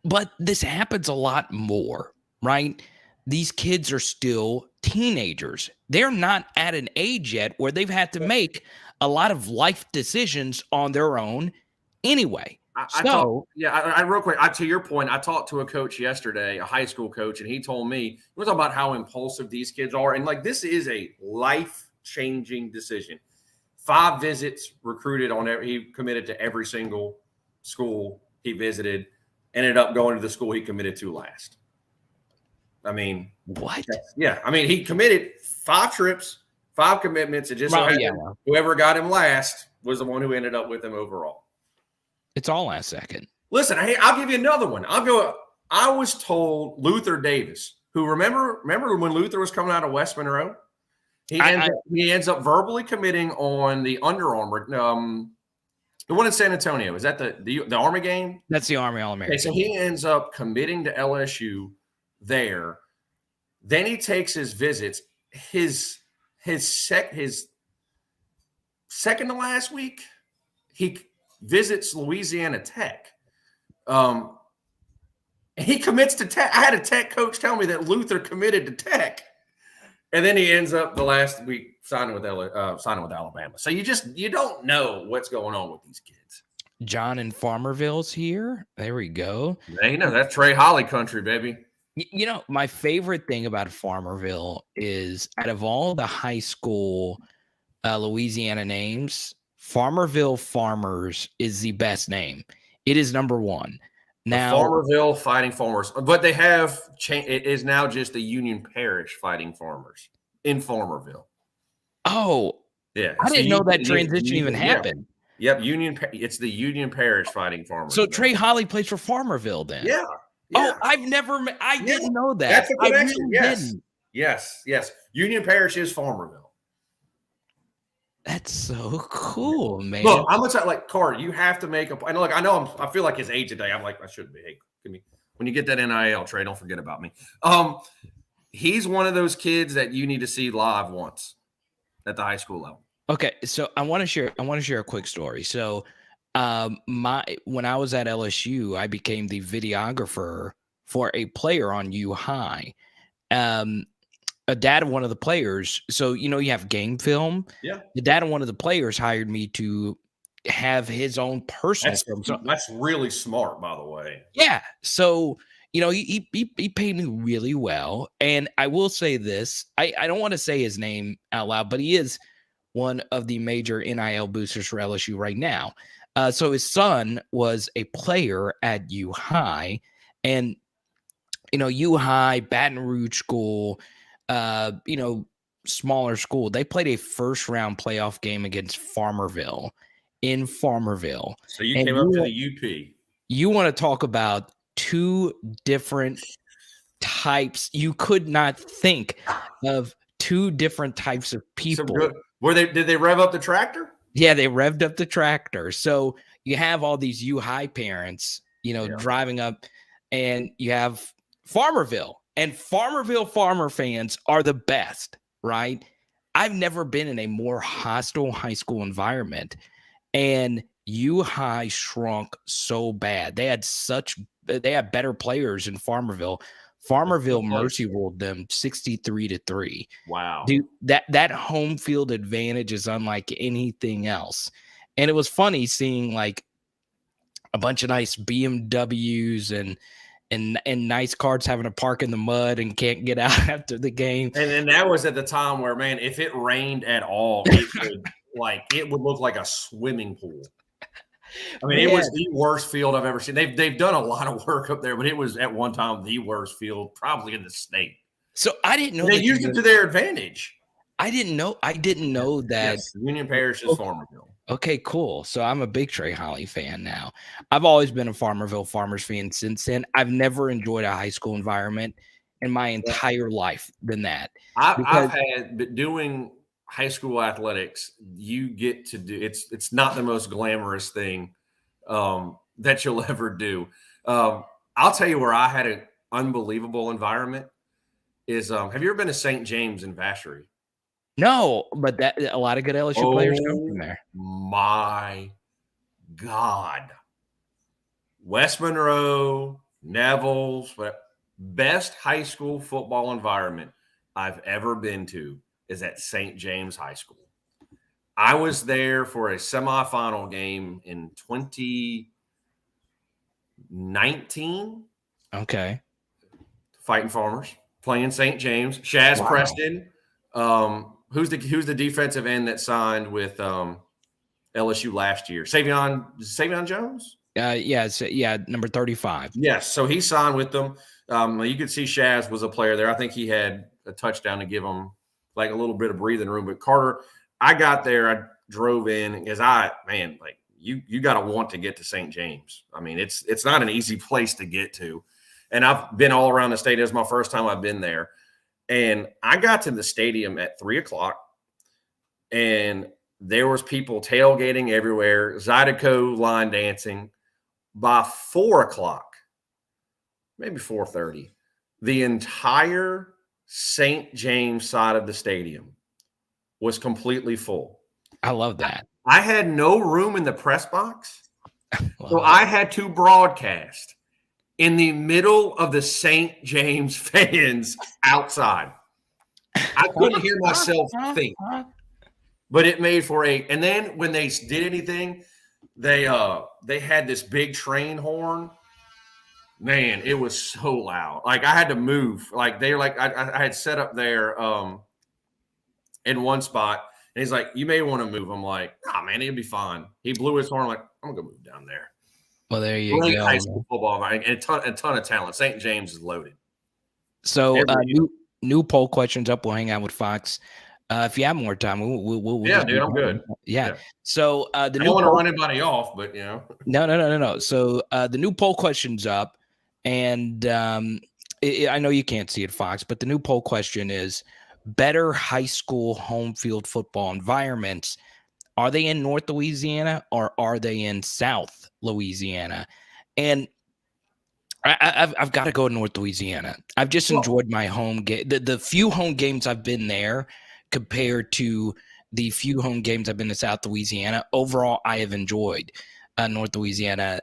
But this happens a lot more, right? These kids are still teenagers. They're not at an age yet where they've had to make a lot of life decisions on their own anyway. Real quick, to your point, I talked to a coach yesterday, a high school coach, and he told me, he was talking about how impulsive these kids are. And like, this is a life-changing decision. 5 visits recruited he committed to every single school he visited, ended up going to the school he committed to last. I mean, what? Yeah. I mean, he committed 5 trips, 5 commitments. It just whoever got him last was the one who ended up with him overall. It's all last second. Listen, I'll give you another one. I was told Luther Davis, who remember when Luther was coming out of West Monroe? He ends up verbally committing on the Under Armour, the one in San Antonio. Is that the Army game? That's the Army All-American. Okay, so he ends up committing to LSU there. Then he takes his visits. His second to last week, he visits Louisiana Tech. He commits to Tech. I had a Tech coach tell me that Luther committed to Tech, and then he ends up the last week signing with Alabama. So you don't know what's going on with these kids. John in Farmerville's here. There we go. Hey, that's Trey Holly country, baby. You know, my favorite thing about Farmerville is out of all the high school Louisiana names, Farmerville Farmers is the best name. It is number one. The Now, Farmerville Fighting Farmers, but they have changed. It is now just the Union Parish Fighting Farmers in Farmerville. oh, Yeah, I it's the didn't know that Union. transition even Yeah, happened. yep. It's the Union Parish Fighting Farmers So now. Trey Holly plays for Farmerville then. Yeah, Oh, yeah, I yeah. didn't know that. That's a I connection. really Yes, didn't. yes. Union Parish is Farmerville. That's so cool, man. Look, I'm gonna tell like Carter, you have to make a. I know, I feel like his age today. I'm like, I shouldn't be. Hey, give me when you get that NIL Trey, don't forget about me. He's one of those kids that you need to see live once at the high school level. Okay, so I want to share a quick story. So, when I was at LSU, I became the videographer for a player on U High. A dad of one of the players. So you have game film. Yeah, The dad of one of the players hired me to have his own personal film. So that's really smart, by the way. yeah, so he paid me really well, and I will say this: I don't want to say his name out loud, but he is one of the major NIL boosters for LSU right now. So his son was a player at U High, and U High, Baton Rouge school, smaller school. They played a first round playoff game against Farmerville in Farmerville. So you And came up to the UP. you want to talk about two different types. You could not think of two different types of So people. good. Did they rev up the tractor? Yeah, they revved up the tractor. So you have all these U High parents, driving up, and you have Farmerville. And Farmerville Farmer fans are the best, right? I've never been in a more hostile high school environment. And U High shrunk so bad. They had better players in Farmerville. Farmerville mercy ruled them 63-3. Wow. Dude, that home field advantage is unlike anything else. And it was funny seeing like a bunch of nice BMWs and nice cars having to park in the mud and can't get out after the game. And then that was at the time where, man, if it rained at all, it would look like a swimming pool. I mean, it was the worst field I've ever seen. They've done a lot of work up there, but it was at one time the worst field probably in the state. So I didn't know they used it to their advantage. I didn't know that. Yes, Union Parish is Farmerville. Okay, cool. So I'm a big Trey Holly fan now. I've always been a Farmerville Farmers fan since then. I've never enjoyed a high school environment in my entire life than that. I've had doing high school athletics. You get to do it's not the most glamorous thing that you'll ever do. I'll tell you where I had an unbelievable environment is. Have you ever been to St. James in Vacherie? No, but that a lot of good LSU players come from there. My God. West Monroe, Neville's, but best high school football environment I've ever been to is at St. James High School. I was there for a semifinal game in 2019. Okay. Fighting Farmers, playing St. James. Shaz Preston. Who's the defensive end that signed with LSU last year? Savion Jones? Number 35. Yes, so he signed with them. You could see Shaz was a player there. I think he had a touchdown to give him like a little bit of breathing room. But Carter, I got there, I drove in because you got to want to get to St. James. I mean, it's not an easy place to get to. And I've been all around the state. It was my first time I've been there. And I got to the stadium at 3:00, and there was people tailgating everywhere, Zydeco line dancing. By 4:00, maybe 4:30, the entire St. James side of the stadium was completely full. I love that. I had no room in the press box, so I had to broadcast in the middle of the St. James fans outside. I couldn't hear myself think, but it made for and then when they did anything, they had this big train horn. Man, it was so loud. Like I had to move. Like they were like, I had set up there in one spot, and he's like, "You may want to move." I'm like, "Nah, man, it'll be fine." He blew his horn. I'm like, "I'm gonna go move down there." Well, there you Great go. high school football and a ton of talent. St. James is loaded. So new poll questions up. We'll hang out with Fox. If you have more time, we'll Yeah, just dude, I'm good. Yeah. So the I new don't want to poll, run anybody off, but no. So the new poll question's up, and I know you can't see it, Fox, but the new poll question is: better high school home field football environments. Are they in North Louisiana or are they in South Louisiana? And I've got to go to North Louisiana. I've just enjoyed my home game. The few home games I've been there compared to the few home games I've been to South Louisiana. Overall, I have enjoyed North Louisiana.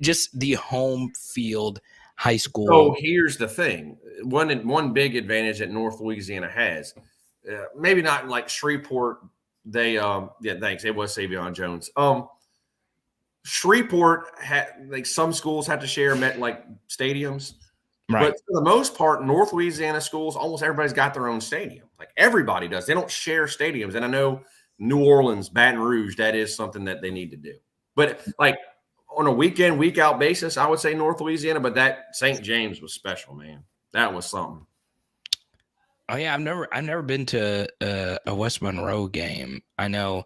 Just the home field high school. So here's the thing. One big advantage that North Louisiana has, maybe not like Shreveport. Thanks. It was Savion Jones. Shreveport had like some schools have to share stadiums, Right. but for the most part, North Louisiana schools, almost everybody's got their own stadium. Like everybody does. They don't share stadiums, and I know New Orleans, Baton Rouge, that is something that they need to do. But like on a week in, week out basis, I would say North Louisiana. But that St. James was special, man. That was something. Oh yeah, I've never been to a West Monroe game. I know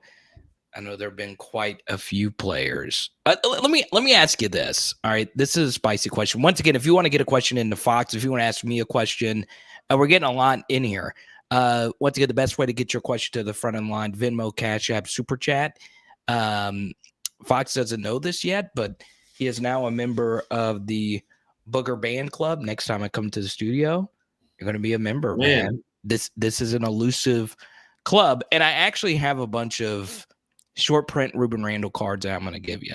there have been quite a few players. Let me ask you this. All right, this is a spicy question. Once again, if you want to get a question into Fox, if you want to ask me a question, we're getting a lot in here. Once again, the best way to get your question to the front end line: Venmo, Cash App, Super Chat. Fox doesn't know this yet, but he is now a member of the Booger Band Club. Next time I come to the studio, you're going to be a member, man. This is an elusive club, and I actually have a bunch of short print Reuben Randall cards that I'm going to give you.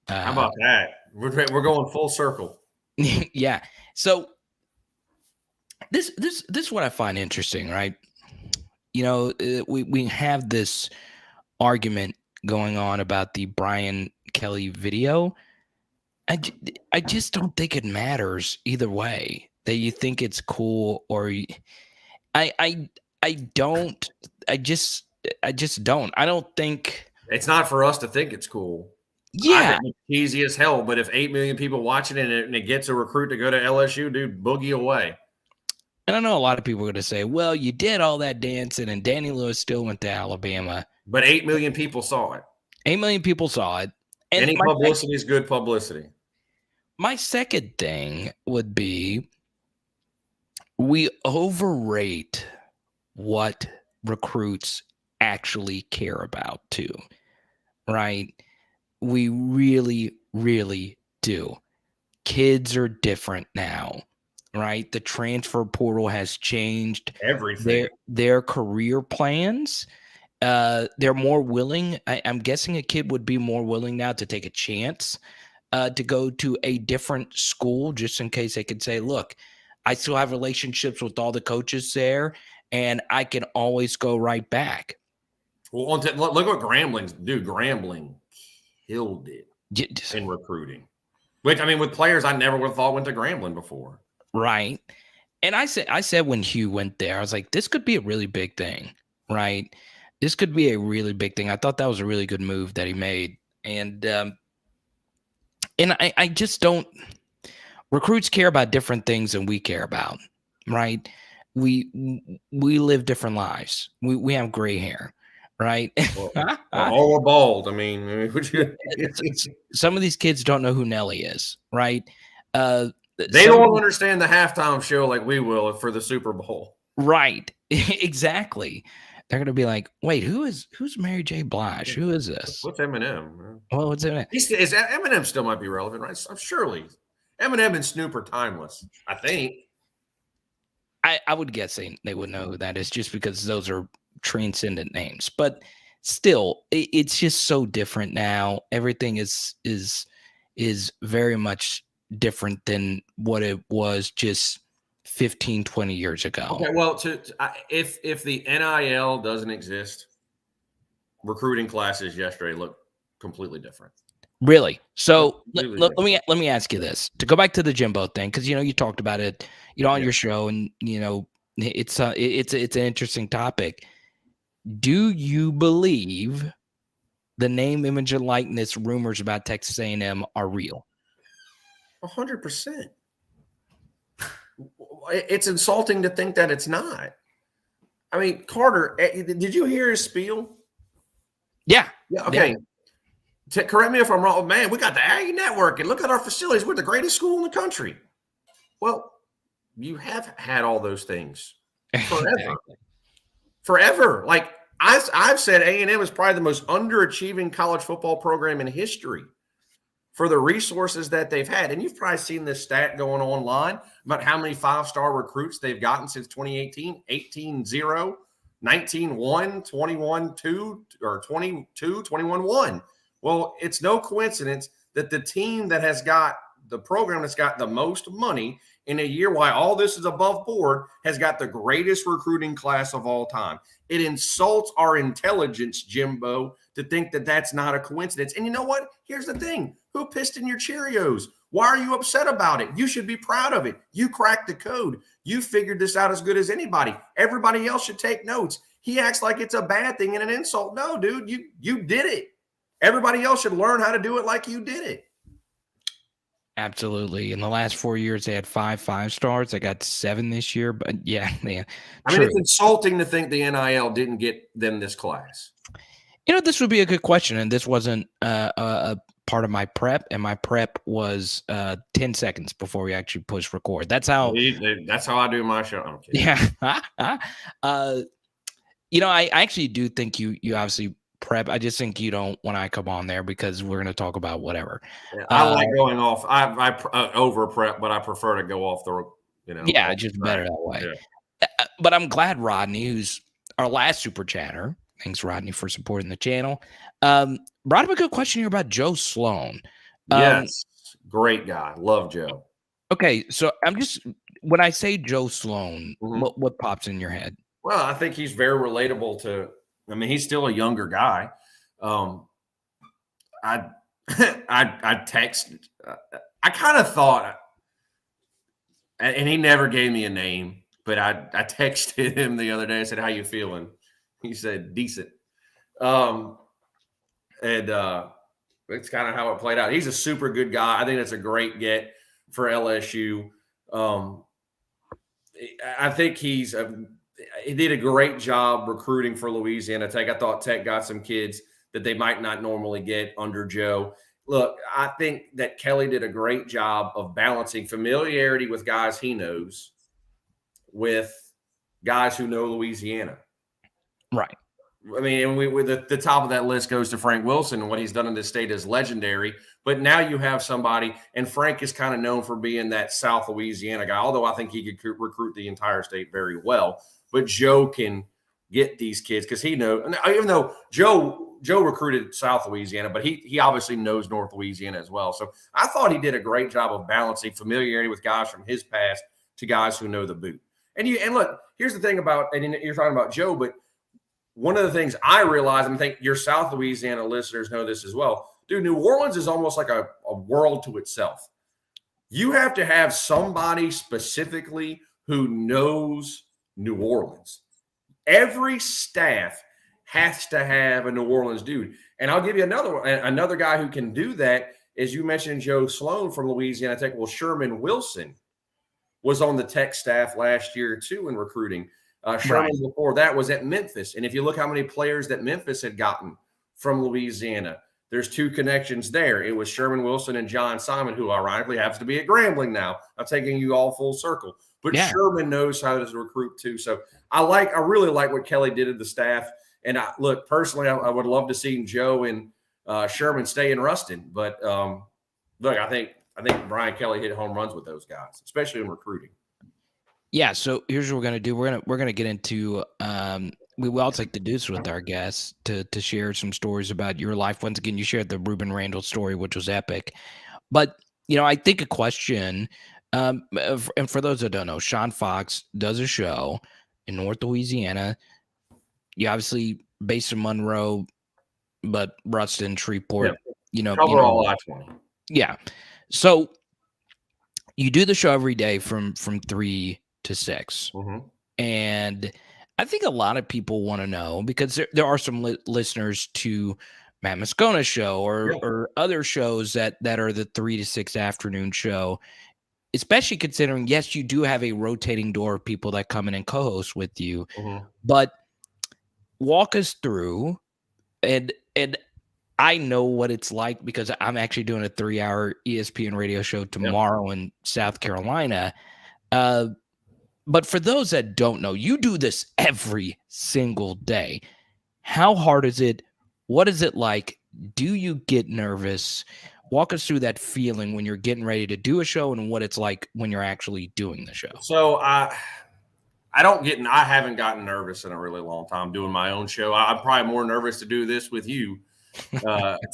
How about that? We're going full circle. Yeah. So this is what I find interesting, right? You know, we have this argument going on about the Brian Kelly video. I just don't think it matters either way. That you think it's cool or I don't. I just don't. I don't think. It's not for us to think it's cool. Yeah. I think it's easy as hell, but if 8 million people watching it and it gets a recruit to go to LSU, dude, boogie away. And I know a lot of people are going to say, well, you did all that dancing and Danny Lewis still went to Alabama. But 8 million people saw it. 8 million people saw it. And any publicity is good publicity. My second thing would be we overrate what recruits actually care about too, right? We really, really do. Kids are different now, right? The transfer portal has changed everything. Their career plans. They're more willing. I'm guessing a kid would be more willing now to take a chance to go to a different school just in case they could say, look, I still have relationships with all the coaches there, and I can always go right back. Well, look what Grambling's do. Grambling killed it in recruiting. Which, I mean, with players I never would have thought went to Grambling before. Right. And I said when Hugh went there, I was like, this could be a really big thing, right? This could be a really big thing. I thought that was a really good move that he made. And I just don't – recruits care about different things than we care about, right? We live different lives. We have gray hair, right? Or we're bald. I mean, some of these kids don't know who Nelly is, right? They don't understand the halftime show like we will for the Super Bowl. Right. Exactly. They're going to be like, wait, who's Mary J. Blige? Who is this? What's Eminem? Well, what's Eminem? Eminem still might be relevant, right? Surely. Eminem and Snoop are timeless, I think. I would guess they would know who that is just because those are transcendent names. But still, it's just so different now. Everything is very much different than what it was just 15, 20 years ago. Okay, well, if the NIL doesn't exist, recruiting classes yesterday looked completely different. Really? So let me ask you this. To go back to the Jimbo thing, because you talked about it, on your show, and it's an interesting topic. Do you believe the name, image, and likeness rumors about Texas A&M are real? 100%. It's insulting to think that it's not. I mean, Carter, did you hear his spiel? Yeah. Yeah. Okay. Yeah. Correct me if I'm wrong. Man, we got the Aggie Network, and look at our facilities. We're the greatest school in the country. Well, you have had all those things forever. Exactly. Forever. Like I've said, A&M is probably the most underachieving college football program in history for the resources that they've had. And you've probably seen this stat going online about how many 5-star recruits they've gotten since 2018, 18-0, 19-1, 21-2, or 22, 21-1. Well, it's no coincidence that the team that has got the program that's got the most money in a year, why all this is above board, has got the greatest recruiting class of all time. It insults our intelligence, Jimbo, to think that that's not a coincidence. And you know what? Here's the thing. Who pissed in your Cheerios? Why are you upset about it? You should be proud of it. You cracked the code. You figured this out as good as anybody. Everybody else should take notes. He acts like it's a bad thing and an insult. No, dude, you did it. Everybody else should learn how to do it like you did it. Absolutely. In the last 4 years, they had 5 stars. They got 7 this year. But yeah, man. I mean, it's insulting to think the NIL didn't get them this class. You know, this would be a good question. And this wasn't a part of my prep. And my prep was 10 seconds before we actually push record. That's how I do my show. Yeah. You know, I actually do think you obviously prep. I just think you don't when I come on there because we're going to talk about whatever. Yeah, I like going off. I over prep, but I prefer to go off the, Yeah, just better that way. Yeah. But I'm glad Rodney, who's our last super chatter, thanks Rodney for supporting the channel, brought up a good question here about Joe Sloan. Yes, great guy. Love Joe. Okay, so when I say Joe Sloan, what pops in your head? Well, I think he's very relatable to. I mean, he's still a younger guy. I texted. I kind of thought, and he never gave me a name, but I texted him the other day. I said, "How you feeling?" He said, "Decent." And it's kind of how it played out. He's a super good guy. I think that's a great get for LSU. I think he did a great job recruiting for Louisiana Tech. I thought Tech got some kids that they might not normally get under Joe. Look, I think that Kelly did a great job of balancing familiarity with guys he knows with guys who know Louisiana. Right. I mean, the top of that list goes to Frank Wilson, and what he's done in this state is legendary. But now you have somebody, and Frank is kind of known for being that South Louisiana guy, although I think he could recruit the entire state very well. But Joe can get these kids because he knows, even though Joe recruited South Louisiana, but he obviously knows North Louisiana as well. So I thought he did a great job of balancing familiarity with guys from his past to guys who know the boot. And look, here's the thing about, and you're talking about Joe, but one of the things I realize, and I think your South Louisiana listeners know this as well, dude, New Orleans is almost like a world to itself. You have to have somebody specifically who knows New Orleans. Every staff has to have a New Orleans dude. And I'll give you another guy who can do that. As you mentioned, Joe Sloan from Louisiana Tech. Well, Sherman Wilson was on the Tech staff last year too in recruiting. Sherman before that was at Memphis. And if you look how many players that Memphis had gotten from Louisiana, there's 2 connections there. It was Sherman Wilson and John Simon, who ironically happens to be at Grambling now. I'm taking you all full circle. But yeah, Sherman knows how to recruit too. So I really like what Kelly did to the staff. And look, personally, I would love to see Joe and Sherman stay in Ruston. But look, I think Brian Kelly hit home runs with those guys, especially in recruiting. Yeah. So here's what we're gonna do. We're gonna get into. We always like to do this with our guests to share some stories about your life. Once again, you shared the Reuben Randall story, which was epic. But I think a question. And for those that don't know, Sean Fox does a show in North Louisiana. You obviously based in Monroe, but Ruston, Shreveport, cover all I-20. Yeah. So you do the show every day from 3 to 6. And I think a lot of people want to know, because there are some listeners to Matt Moscona's show Yeah. or other shows that are the 3 to 6 afternoon show, especially considering, yes, you do have a rotating door of people that come in and co-host with you, but walk us through, and I know what it's like because I'm actually doing a 3-hour ESPN radio show tomorrow in South Carolina. But for those that don't know, you do this every single day. How hard is it? What is it like? Do you get nervous? Walk us through that feeling when you're getting ready to do a show and what it's like when you're actually doing the show. So I haven't gotten nervous in a really long time doing my own show. I'm probably more nervous to do this with you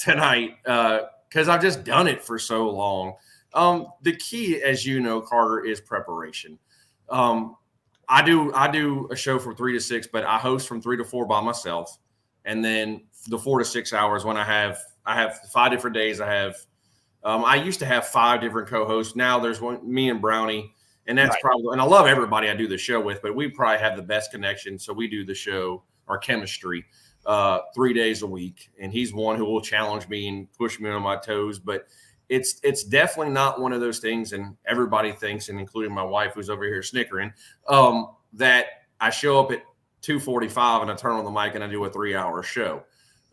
tonight because I've just done it for so long. The key, as you know, Carter, is preparation. I do a show from 3 to 6, but I host from 3 to 4 by myself, and then the 4 to 6 hours when I have 5 different days. I used to have 5 different co-hosts. Now there's me and Brownie. And that's probably, and I love everybody I do the show with, but we probably have the best connection. So we do the show, our chemistry, 3 days a week. And he's one who will challenge me and push me on my toes. But it's definitely not one of those things. And everybody thinks, and including my wife, who's over here snickering, that I show up at 2:45 and I turn on the mic and I do a 3-hour show.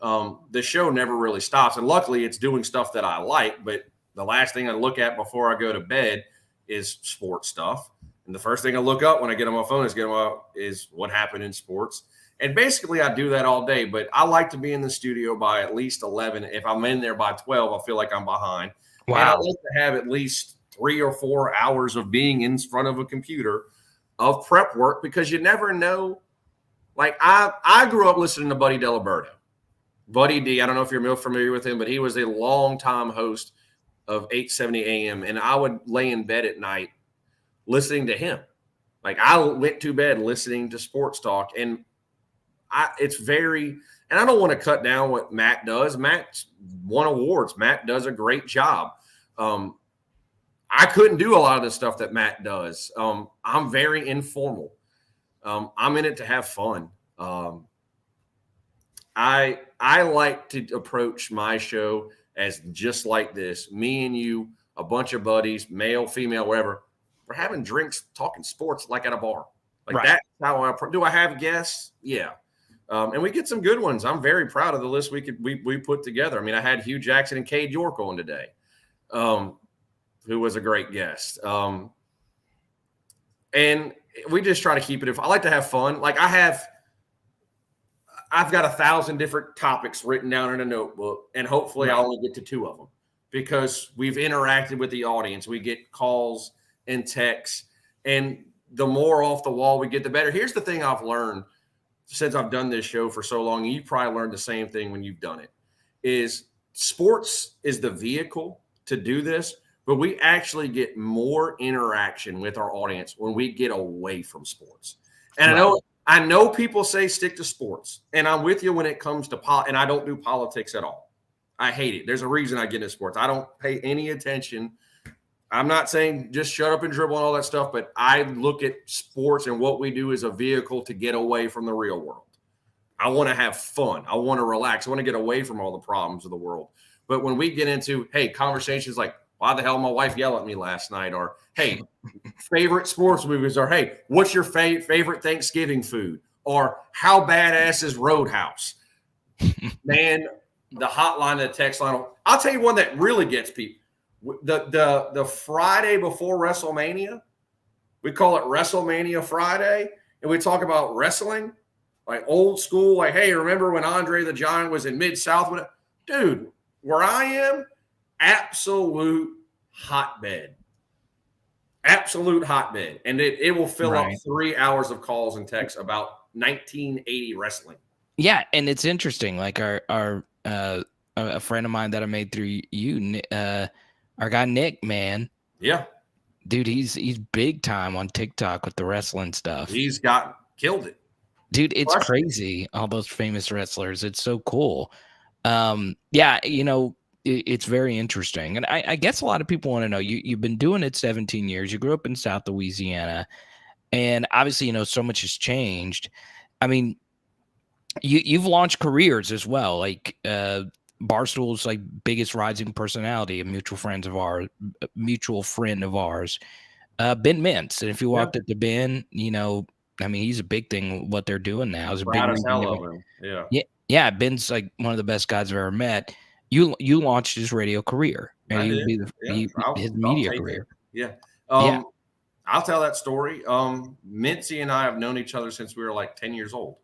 The show never really stops. And luckily it's doing stuff that I like. But the last thing I look at before I go to bed is sports stuff. And the first thing I look up when I get on my phone is what happened in sports. And basically I do that all day, but I like to be in the studio by at least 11. If I'm in there by 12, I feel like I'm behind. Wow. And I like to have at least 3 or 4 hours of being in front of a computer of prep work, because you never know. Like I grew up listening to Buddy Diliberto. Buddy D, I don't know if you're familiar with him, but he was a longtime host of 870 AM, and I would lay in bed at night listening to him. Like I went to bed listening to Sports Talk, and it's very, and I don't want to cut down what Matt does. Matt's won awards. Matt does a great job. I couldn't do a lot of the stuff that Matt does. I'm very informal. I'm in it to have fun. I like to approach my show as just like this. Me and you, a bunch of buddies, male, female, whatever. We're having drinks, talking sports like at a bar. Like that's how I do. I have guests? Yeah. And we get some good ones. I'm very proud of the list we put together. I mean, I had Hugh Jackson and Cade York on today, who was a great guest. And we just try to keep it. I like to have fun. Like I've got 1,000 different topics written down in a notebook, and hopefully I'll only get to 2 of them because we've interacted with the audience. We get calls and texts, and the more off the wall we get, the better. Here's the thing I've learned since I've done this show for so long, and you probably learned the same thing when you've done it, is sports is the vehicle to do this, but we actually get more interaction with our audience when we get away from sports. And I know people say stick to sports, and I'm with you when it comes to and I don't do politics at all. I hate it. There's a reason I get into sports. I don't pay any attention. I'm not saying just shut up and dribble and all that stuff, but I look at sports and what we do as a vehicle to get away from the real world. I want to have fun. I want to relax. I want to get away from all the problems of the world. But when we get into, hey, conversations like, why the hell my wife yelled at me last night? Or, hey, favorite sports movies? Or, hey, what's your favorite Thanksgiving food? Or, how badass is Roadhouse? Man, the hotline, the text line. I'll tell you one that really gets people. The Friday before WrestleMania, we call it WrestleMania Friday, and we talk about wrestling, like old school, like, hey, remember when Andre the Giant was in Mid-South? Dude, where I am, absolute hotbed. Absolute hotbed. And it will fill up 3 hours of calls and texts about 1980 wrestling. Yeah, and it's interesting. Like our a friend of mine that I made through you, our guy Nick, man. Yeah. Dude, he's big time on TikTok with the wrestling stuff. He's killed it. Dude, it's crazy. All those famous wrestlers. It's so cool. Yeah, it's very interesting. And I guess a lot of people want to know, you've been doing it 17 years. You grew up in South Louisiana. And obviously, so much has changed. I mean, you've launched careers as well. Like Barstool's like biggest rising personality, a mutual friend of ours, Ben Mintz. And if you walked up to Ben, I mean, he's a big thing. What they're doing now is a big reason. Yeah. Ben's like one of the best guys I've ever met. You launched his radio career, and he would be his media career. Yeah. I'll tell that story. Mincy and I have known each other since we were like 10 years old.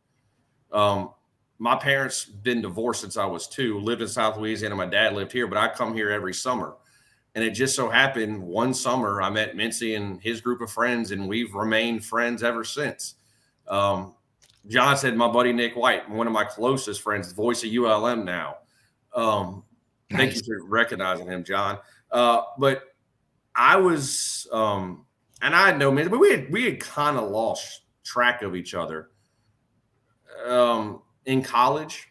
My parents been divorced since I was 2, lived in South Louisiana. My dad lived here, but I come here every summer. And it just so happened one summer I met Mincy and his group of friends, and we've remained friends ever since. John said my buddy Nick White, one of my closest friends, voice of ULM now. Thank you for recognizing him, John. But I was and I know, man, but we had kind of lost track of each other in college,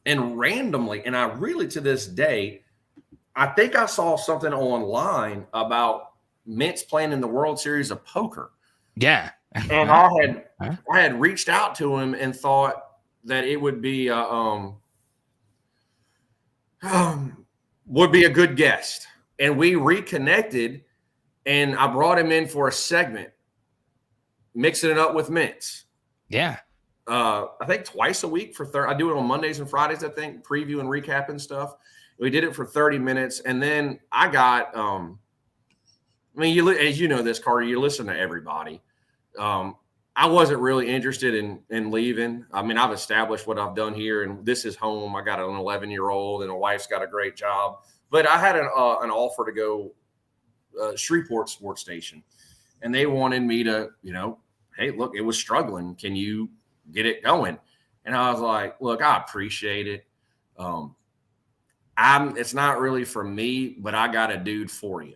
and randomly, and I really to this day, I think I saw something online about Mintz playing in the World Series of Poker. Yeah, and I had reached out to him and thought that it would be a good guest, and we reconnected. And I brought him in for a segment, mixing it up with Mintz. Yeah. I think twice a week I do it on Mondays and Fridays, I think, preview and recap and stuff. We did it for 30 minutes. And then I got, I mean, as you know this, Carter, you listen to everybody. I wasn't really interested in leaving. I mean, I've established what I've done here, and this is home. I got an 11-year-old, and a wife's got a great job. But I had an offer to go Shreveport sports station, and they wanted me to, hey, look, it was struggling. Can you get it going? And I was like, look, I appreciate it. It's not really for me, but I got a dude for you.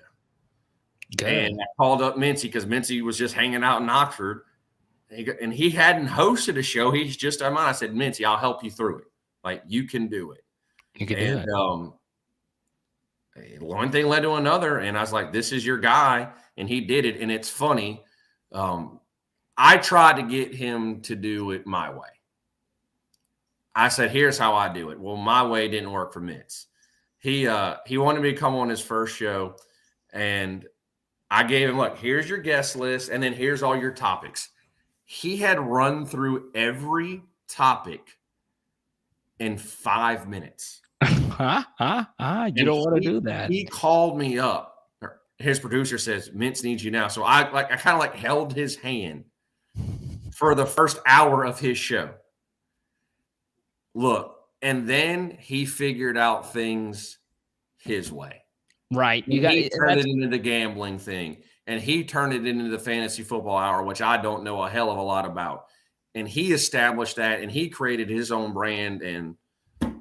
Good. And I called up Mincy because Mincy was just hanging out in Oxford, and he hadn't hosted a show. He's just, I said, Mincy, I'll help you through it. Like, you can do it. You can do it. One thing led to another, and I was like, this is your guy, and he did it. And it's funny. I tried to get him to do it my way. I said, here's how I do it. Well, my way didn't work for Mintz. He wanted me to come on his first show, and I gave him, look, here's your guest list, and then here's all your topics. He had run through every topic in 5 minutes. You don't want to do that. He called me up. His producer says, Mintz needs you now. So I kind of held his hand for the first hour of his show. Look, and then he figured out things his way. Right. He turned it into the gambling thing, and he turned it into the fantasy football hour, which I don't know a hell of a lot about. And he established that, and he created his own brand. And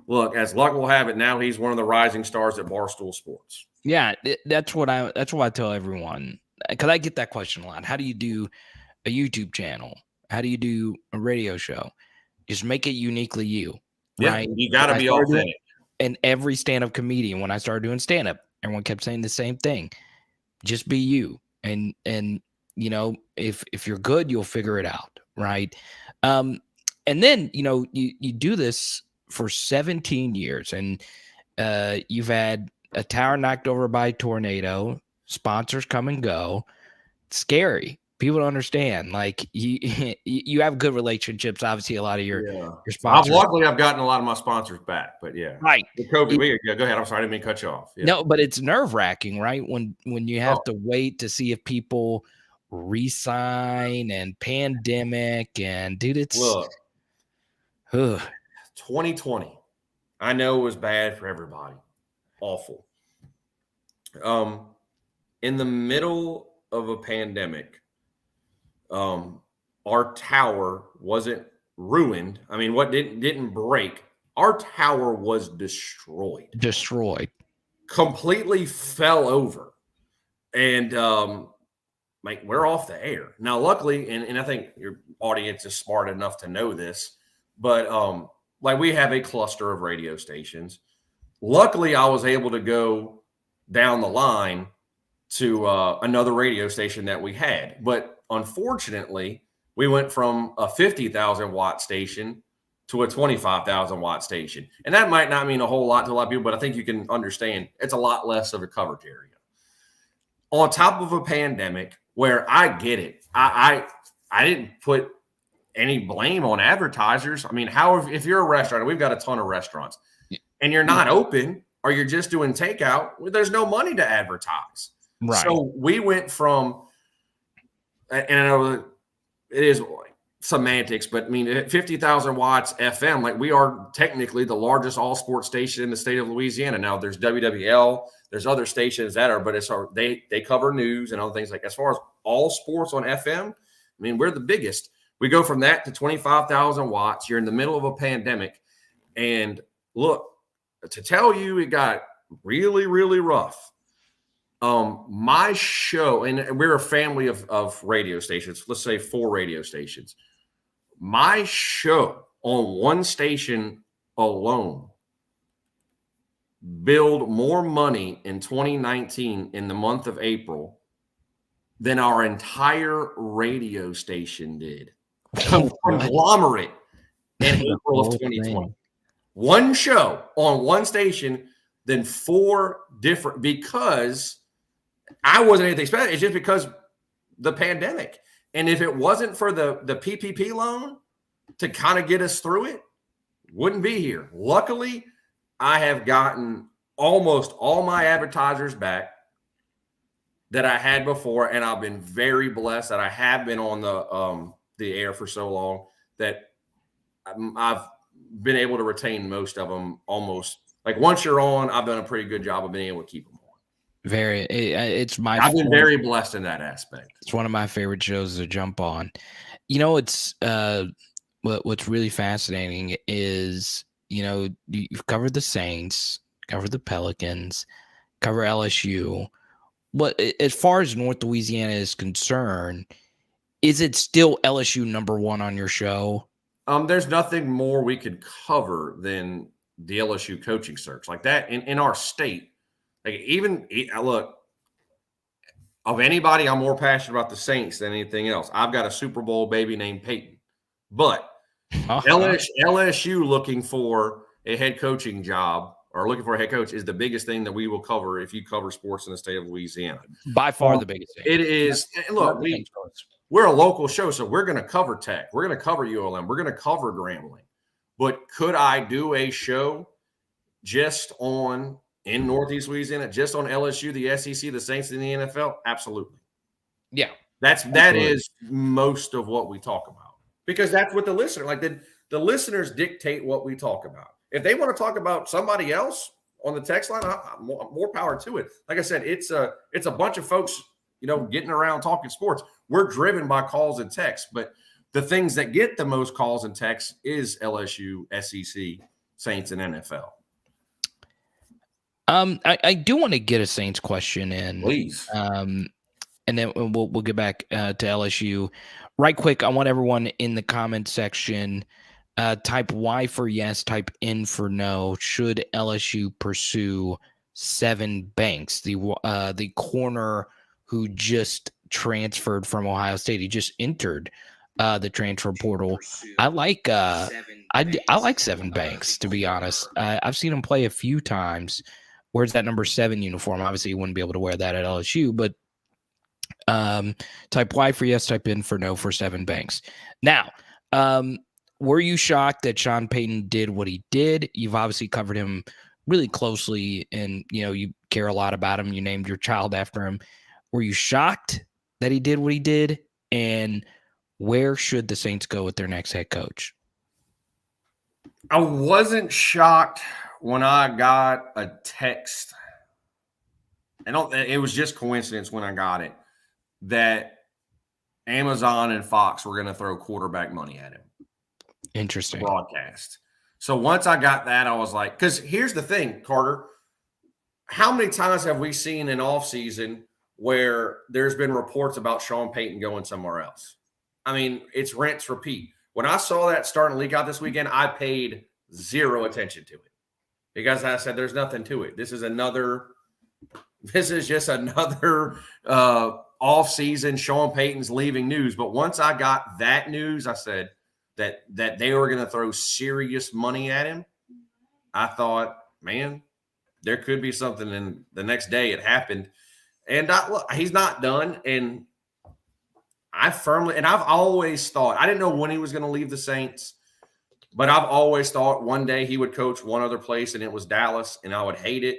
look, as luck will have it, now he's one of the rising stars at Barstool Sports. Yeah, that's what I tell everyone, because I get that question a lot. How do you do a YouTube channel? How do you do a radio show? Just make it uniquely you. Yeah, right? You got to be authentic. And every stand-up comedian, when I started doing stand-up, everyone kept saying the same thing. Just be you. And if you're good, you'll figure it out, right? And then, you do this for 17 years, and you've had a tower knocked over by a tornado, sponsors come and go. It's scary. People don't understand. Like, you have good relationships. Obviously, a lot of your sponsors. Luckily, I've gotten a lot of my sponsors back. But yeah, right. The COVID. Go ahead. I'm sorry, I didn't mean to cut you off. Yeah. No, but it's nerve-wracking, right? When you have to wait to see if people re-sign, and pandemic, and dude, it's 2020. I know it was bad for everybody. Awful. In the middle of a pandemic, our tower wasn't ruined. I mean, what didn't break? Our tower was destroyed. Completely fell over. And we're off the air. Now, luckily, and I think your audience is smart enough to know this, but we have a cluster of radio stations. Luckily, I was able to go down the line to another radio station that we had. But unfortunately, we went from a 50,000 watt station to a 25,000 watt station. And that might not mean a whole lot to a lot of people, but I think you can understand it's a lot less of a coverage area. On top of a pandemic where I get it, I didn't put any blame on advertisers. I mean, if you're a restaurant, and we've got a ton of restaurants, and you're not open or you're just doing takeout, well, there's no money to advertise. Right. So we went from, and I know it is semantics, but I mean, at 50,000 watts FM, like we are technically the largest all sports station in the state of Louisiana. Now there's WWL, there's other stations that are, but they cover news and other things. Like as far as all sports on FM, I mean, we're the biggest. We go from that to 25,000 watts. You're in the middle of a pandemic. And look, to tell you it got really, really rough. My show, and we're a family of radio stations, let's say 4 radio stations. My show on one station alone billed more money in 2019 in the month of April than our entire radio station did. Conglomerate in April of 2020. One show on one station, then 4 different, because I wasn't anything special. It's just because the pandemic. And if it wasn't for the PPP loan to kind of get us through it, wouldn't be here. Luckily, I have gotten almost all my advertisers back that I had before, and I've been very blessed that I have been on the air for so long that I've been able to retain most of them. Almost like once you're on, I've done a pretty good job of being able to keep them on. I've been very blessed in that aspect. It's one of my favorite shows to jump on. You know, it's what's really fascinating is, you know, you've covered the Saints, covered the Pelicans, cover LSU. But as far as North Louisiana is concerned, is it still LSU number 1 on your show? There's nothing more we could cover than the LSU coaching search like that in our state. Like even look, of anybody, I'm more passionate about the Saints than anything else. I've got a Super Bowl baby named Peyton, but LSU looking for a head coaching job or looking for a head coach is the biggest thing that we will cover if you cover sports in the state of Louisiana. By far the biggest thing. It is. And look, we're a local show, so we're going to cover Tech. We're going to cover ULM. We're going to cover Grambling. But could I do a show just in Northeast Louisiana, just on LSU, the SEC, the Saints, and the NFL? Absolutely. Yeah. That is most of what we talk about. Because that's what the listeners dictate what we talk about. If they want to talk about somebody else on the text line, more power to it. Like I said, it's a bunch of folks, you know, getting around talking sports. We're driven by calls and texts, but the things that get the most calls and texts is LSU, SEC, Saints, and NFL. I do want to get a Saints question in, please, and then we'll get back to LSU right quick. I want everyone in the comment section type Y for yes, type N for no. Should LSU pursue Sevyn Banks, the corner who just transferred from Ohio State? He just entered the transfer portal. I like Sevyn Banks, to be honest. I've seen him play a few times. Wears that number 7 uniform. Obviously, you wouldn't be able to wear that at LSU, but type Y for yes, type N for no for Sevyn Banks. Now, were you shocked that Sean Payton did what he did? You've obviously covered him really closely, and you know you care a lot about him. You named your child after him. Were you shocked that he did what he did? And where should the Saints go with their next head coach? I wasn't shocked when I got a text, it was just coincidence when I got it, that Amazon and Fox were going to throw quarterback money at him. Interesting. Broadcast. So once I got that, I was like, because here's the thing, Carter. How many times have we seen an offseason where there's been reports about Sean Payton going somewhere else? I mean, it's rinse, repeat. When I saw that starting to leak out this weekend, I paid zero attention to it. Because I said, there's nothing to it. This is just another off-season Sean Payton's leaving news. But once I got that news, I said, that they were going to throw serious money at him, I thought, man, there could be something. And the next day it happened. And look, he's not done. And I've always thought, I didn't know when he was going to leave the Saints, but I've always thought one day he would coach one other place, and it was Dallas, and I would hate it.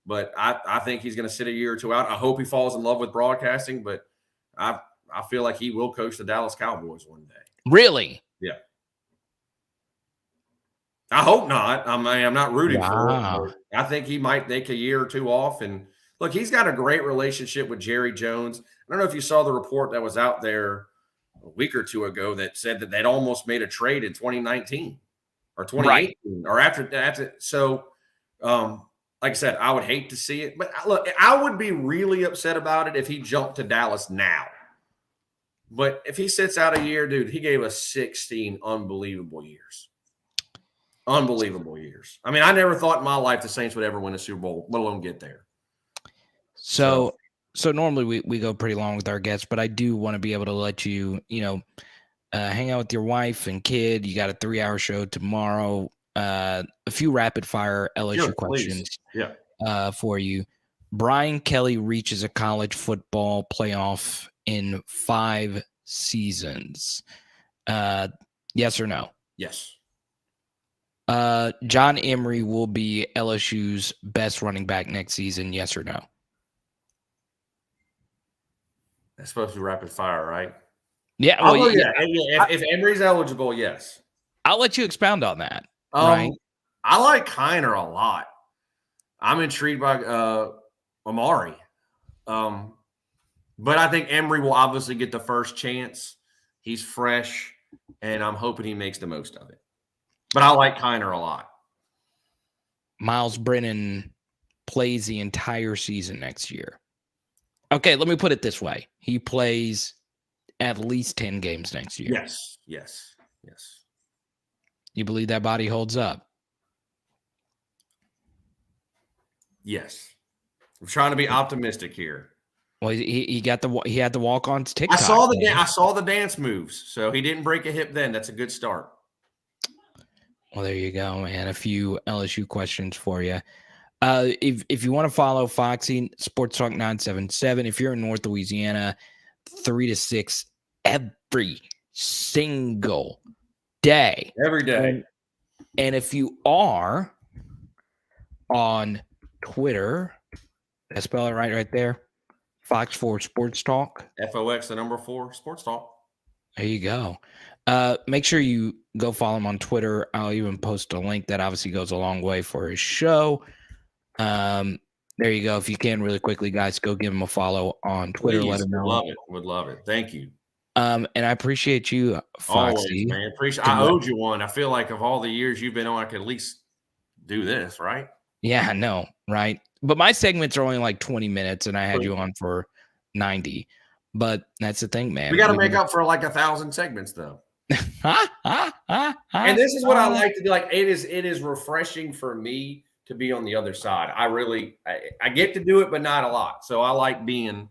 But I think he's going to sit a year or two out. I hope he falls in love with broadcasting, but I feel like he will coach the Dallas Cowboys one day. Really? Yeah. I hope not. I'm not rooting for it. I think he might take a year or two off. And look, he's got a great relationship with Jerry Jones. I don't know if you saw the report that was out there a week or two ago that said that they'd almost made a trade in 2019 or 2018 or after. So, like I said, I would hate to see it. But look, I would be really upset about it if he jumped to Dallas now. But if he sits out a year, dude, he gave us 16 unbelievable years. Unbelievable years. I mean, I never thought in my life the Saints would ever win a Super Bowl, let alone get there. So normally we go pretty long with our guests, but I do want to be able to let you, hang out with your wife and kid. You got a 3-hour show tomorrow. A few rapid fire LSU questions for you. Brian Kelly reaches a college football playoff in 5 seasons. Yes or no? Yes. John Emery will be LSU's best running back next season. Yes or no? That's supposed to be rapid fire, right? Yeah. Well, If Emery's eligible, yes. I'll let you expound on that. Right. I like Kiner a lot. I'm intrigued by Amari. But I think Emery will obviously get the first chance. He's fresh, and I'm hoping he makes the most of it. But I like Kiner a lot. Miles Brennan plays the entire season next year. Okay, let me put it this way. He plays at least 10 games next year. Yes. You believe that body holds up? Yes. I'm trying to be optimistic here. Well, he had the walk-ons TikTok. I saw the dance moves, so he didn't break a hip then. That's a good start. Well, there you go, man. A few LSU questions for you. If you want to follow Foxy, SportsTalk 977, if you're in North Louisiana, 3 to 6 every single day. Every day. And if you are on Twitter, did I spell it right there? Fox 4 Sports Talk. FOX, the number 4, Sports Talk. There you go. Make sure you go follow him on Twitter. I'll even post a link that obviously goes a long way for his show. There you go. If you can really quickly, guys, go give him a follow on Twitter. Please, let him know. Would love it. Thank you. And I appreciate you, Foxy. Always, man. I owed you one. I feel like of all the years you've been on, I could at least do this, right? Yeah, I know, right? But my segments are only like 20 minutes, and I had you on for 90. But that's the thing, man. We got to make up for like 1,000 segments, though. And this is what I like to do. Like it is refreshing for me to be on the other side. I get to do it, but not a lot. So I like being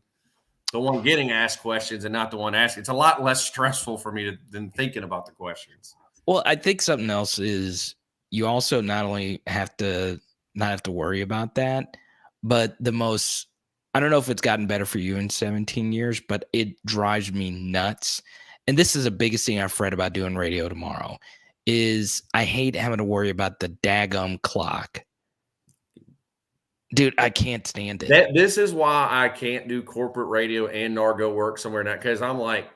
the one getting asked questions and not the one asking. It's a lot less stressful for me than thinking about the questions. Well, I think something else is you also not only have to not have to worry about that, but I don't know if it's gotten better for you in 17 years, but it drives me nuts. And this is the biggest thing I've read about doing radio tomorrow is I hate having to worry about the daggum clock. Dude, I can't stand it. This is why I can't do corporate radio and Nargo work somewhere now, because I'm like,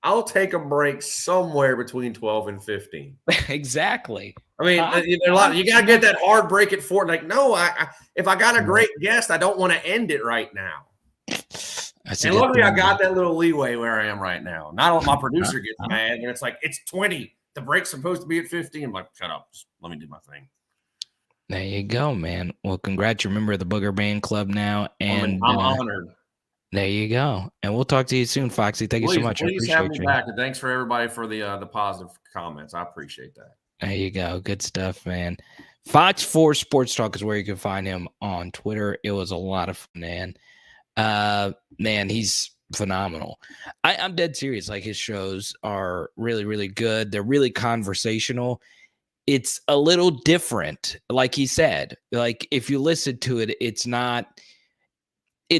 I'll take a break somewhere between 12 and 15. Exactly. I mean, you got to get that hard break at 4. Like, no, if I got a great guest, I don't want to end it right now. And luckily, I got that little leeway where I am right now. Not let my producer get mad when it's like, it's 20. The break's supposed to be at 15. I'm like, shut up. Just let me do my thing. There you go, man. Well, congrats. You're a member of the Booger Band Club now. And I'm honored. There you go. And we'll talk to you soon, Foxy. Thank you so much. Please have me back. And thanks for everybody for the positive comments. I appreciate that. There you go. Good stuff, man. Fox 4 Sports Talk is where you can find him on Twitter. It was a lot of fun, man. Man, he's phenomenal. I'm dead serious. Like, his shows are really, really good. They're really conversational. It's a little different. Like he said, like, if you listen to it, it's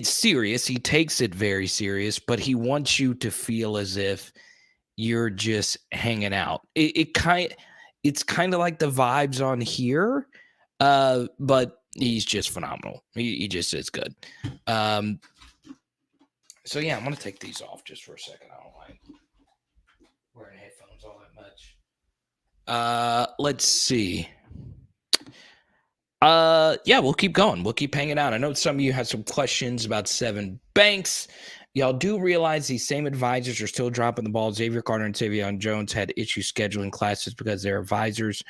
serious. He takes it very serious, but he wants you to feel as if you're just hanging out. It's kind of like the vibes on here, but he's just phenomenal. He just is good. So yeah, I'm gonna take these off just for a second. I don't like wearing headphones all that much. Let's see. Yeah, we'll keep going. We'll keep hanging out. I know some of you have some questions about Seven Banks. Y'all do realize these same advisors are still dropping the ball. Xavier Carter and Savion Jones had issues scheduling classes because their advisors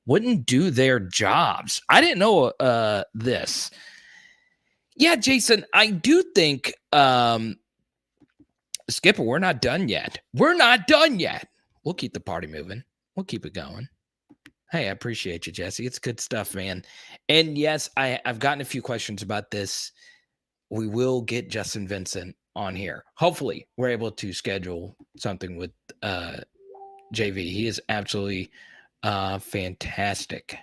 wouldn't do their jobs. I didn't know this. Yeah, Jason, I do think Skipper, we're not done yet. We're not done yet. We'll keep the party moving. We'll keep it going. Hey, I appreciate you, Jesse. It's good stuff, man. And yes, I've gotten a few questions about this. We will get Justin Vincent on here. Hopefully, we're able to schedule something with JV. He is absolutely fantastic.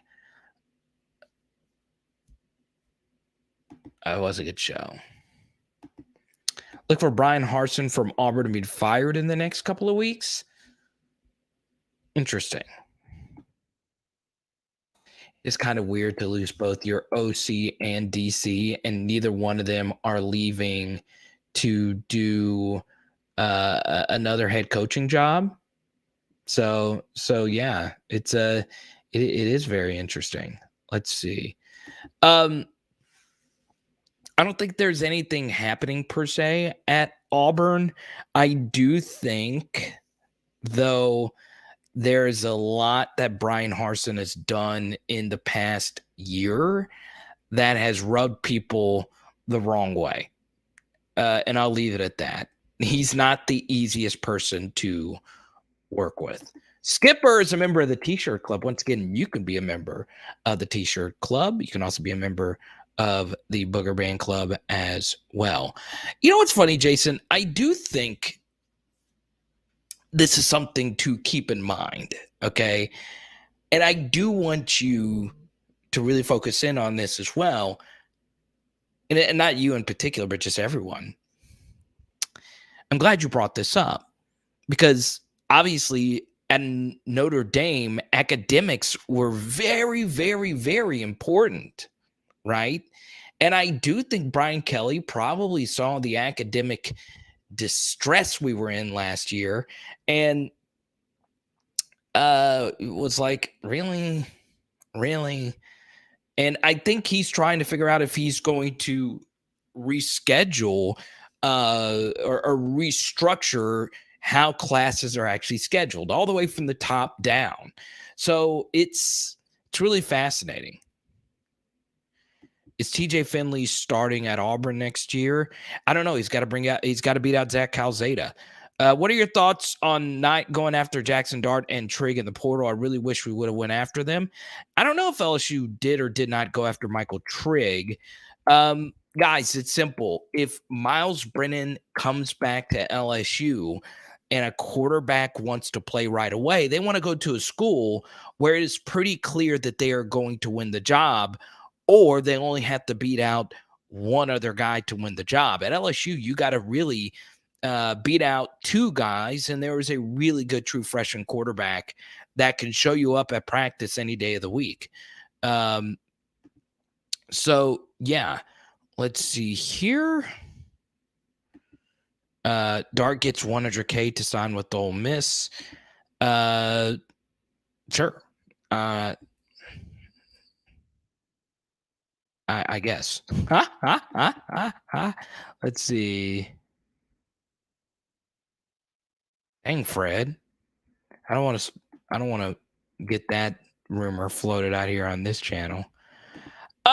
It was a good show. Look for Brian Harsin from Auburn to be fired in the next couple of weeks. Interesting. It's kind of weird to lose both your OC and DC, and neither one of them are leaving to do another head coaching job. So yeah, it is very interesting. Let's see. I don't think there's anything happening per se at Auburn. I do think, though, there's a lot that Brian Harsin has done in the past year that has rubbed people the wrong way. And I'll leave it at that. He's not the easiest person to work with. Skipper is a member of the T-shirt club. Once again, you can be a member of the T-shirt club. You can also be a member of the Booger Band Club as well. You know what's funny, Jason? I do think this is something to keep in mind, okay? And I do want you to really focus in on this as well. And not you in particular, but just everyone. I'm glad you brought this up because obviously at Notre Dame, academics were very, very, very important, right? And I do think Brian Kelly probably saw the academic distress we were in last year and was like, really? And I think he's trying to figure out if he's going to reschedule or restructure how classes are actually scheduled all the way from the top down. So it's really fascinating. Is TJ Finley starting at Auburn next year? I don't know. He's got to beat out Zach Calzada. What are your thoughts on not going after Jackson Dart and Trigg in the portal? I really wish we would have went after them. I don't know if LSU did or did not go after Michael Trigg. Guys, it's simple. If Miles Brennan comes back to LSU and a quarterback wants to play right away, they want to go to a school where it is pretty clear that they are going to win the job, or they only have to beat out one other guy to win the job. At LSU, you got to really beat out two guys, and there is a really good true freshman quarterback that can show you up at practice any day of the week. So, yeah, let's see here. Dart gets $100K to sign with Ole Miss. Sure. I guess. Let's see. Dang, Fred. I don't want to get that rumor floated out here on this channel.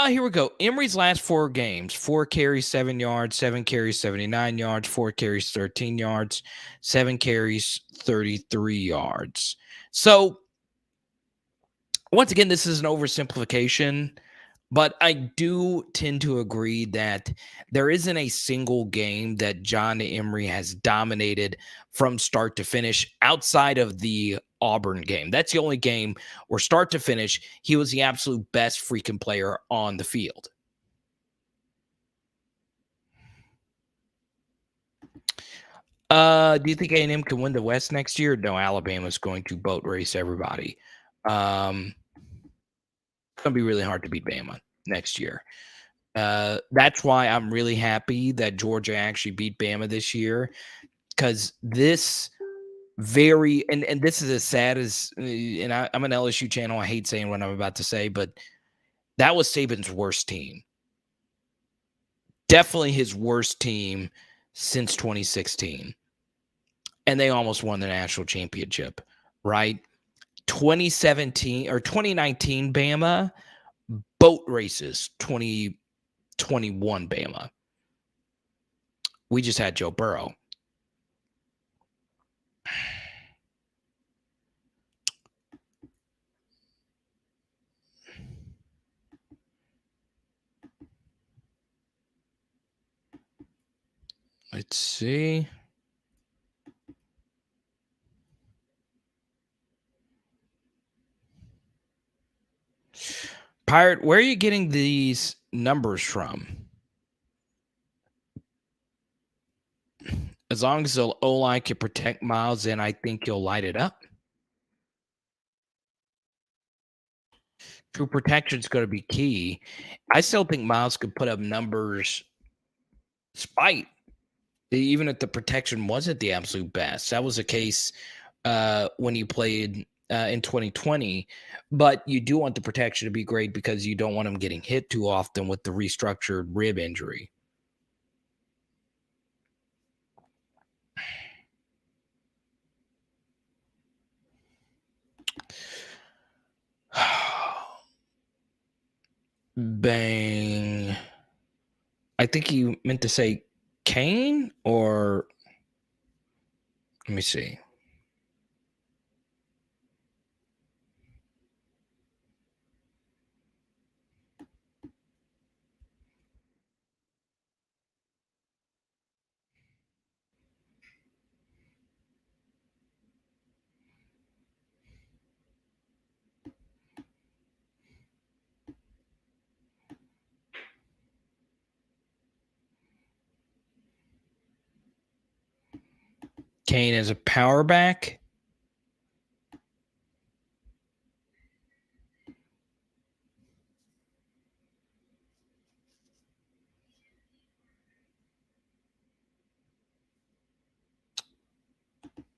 Here we go. Emory's last 4 games: 4 carries, 7 yards, 7 carries, 79 yards, 4 carries, 13 yards, 7 carries, 33 yards. So once again, this is an oversimplification But I do tend to agree that there isn't a single game that John Emery has dominated from start to finish outside of the Auburn game. That's the only game where start to finish, he was the absolute best freaking player on the field. Do you think A&M can win the West next year? No, Alabama's going to boat race everybody. It's going to be really hard to beat Bama next year. That's why I'm really happy that Georgia actually beat Bama this year, because this and this is as sad as, and I'm an LSU channel. I hate saying what I'm about to say, but that was Saban's worst team. Definitely his worst team since 2016. And they almost won the national championship, right? 2017 or 2019 Bama, boat races. 2021 Bama. We just had Joe Burrow. Let's see. Pirate, where are you getting these numbers from? As long as the O-line can protect Miles, then I think you'll light it up. True protection is going to be key. I still think Miles could put up numbers despite, even if the protection wasn't the absolute best. That was the case when you played in 2020. But you do want the protection to be great because you don't want him getting hit too often with the restructured rib injury. Bang. I think you meant to say Kane, or let me see. Kane is a power back.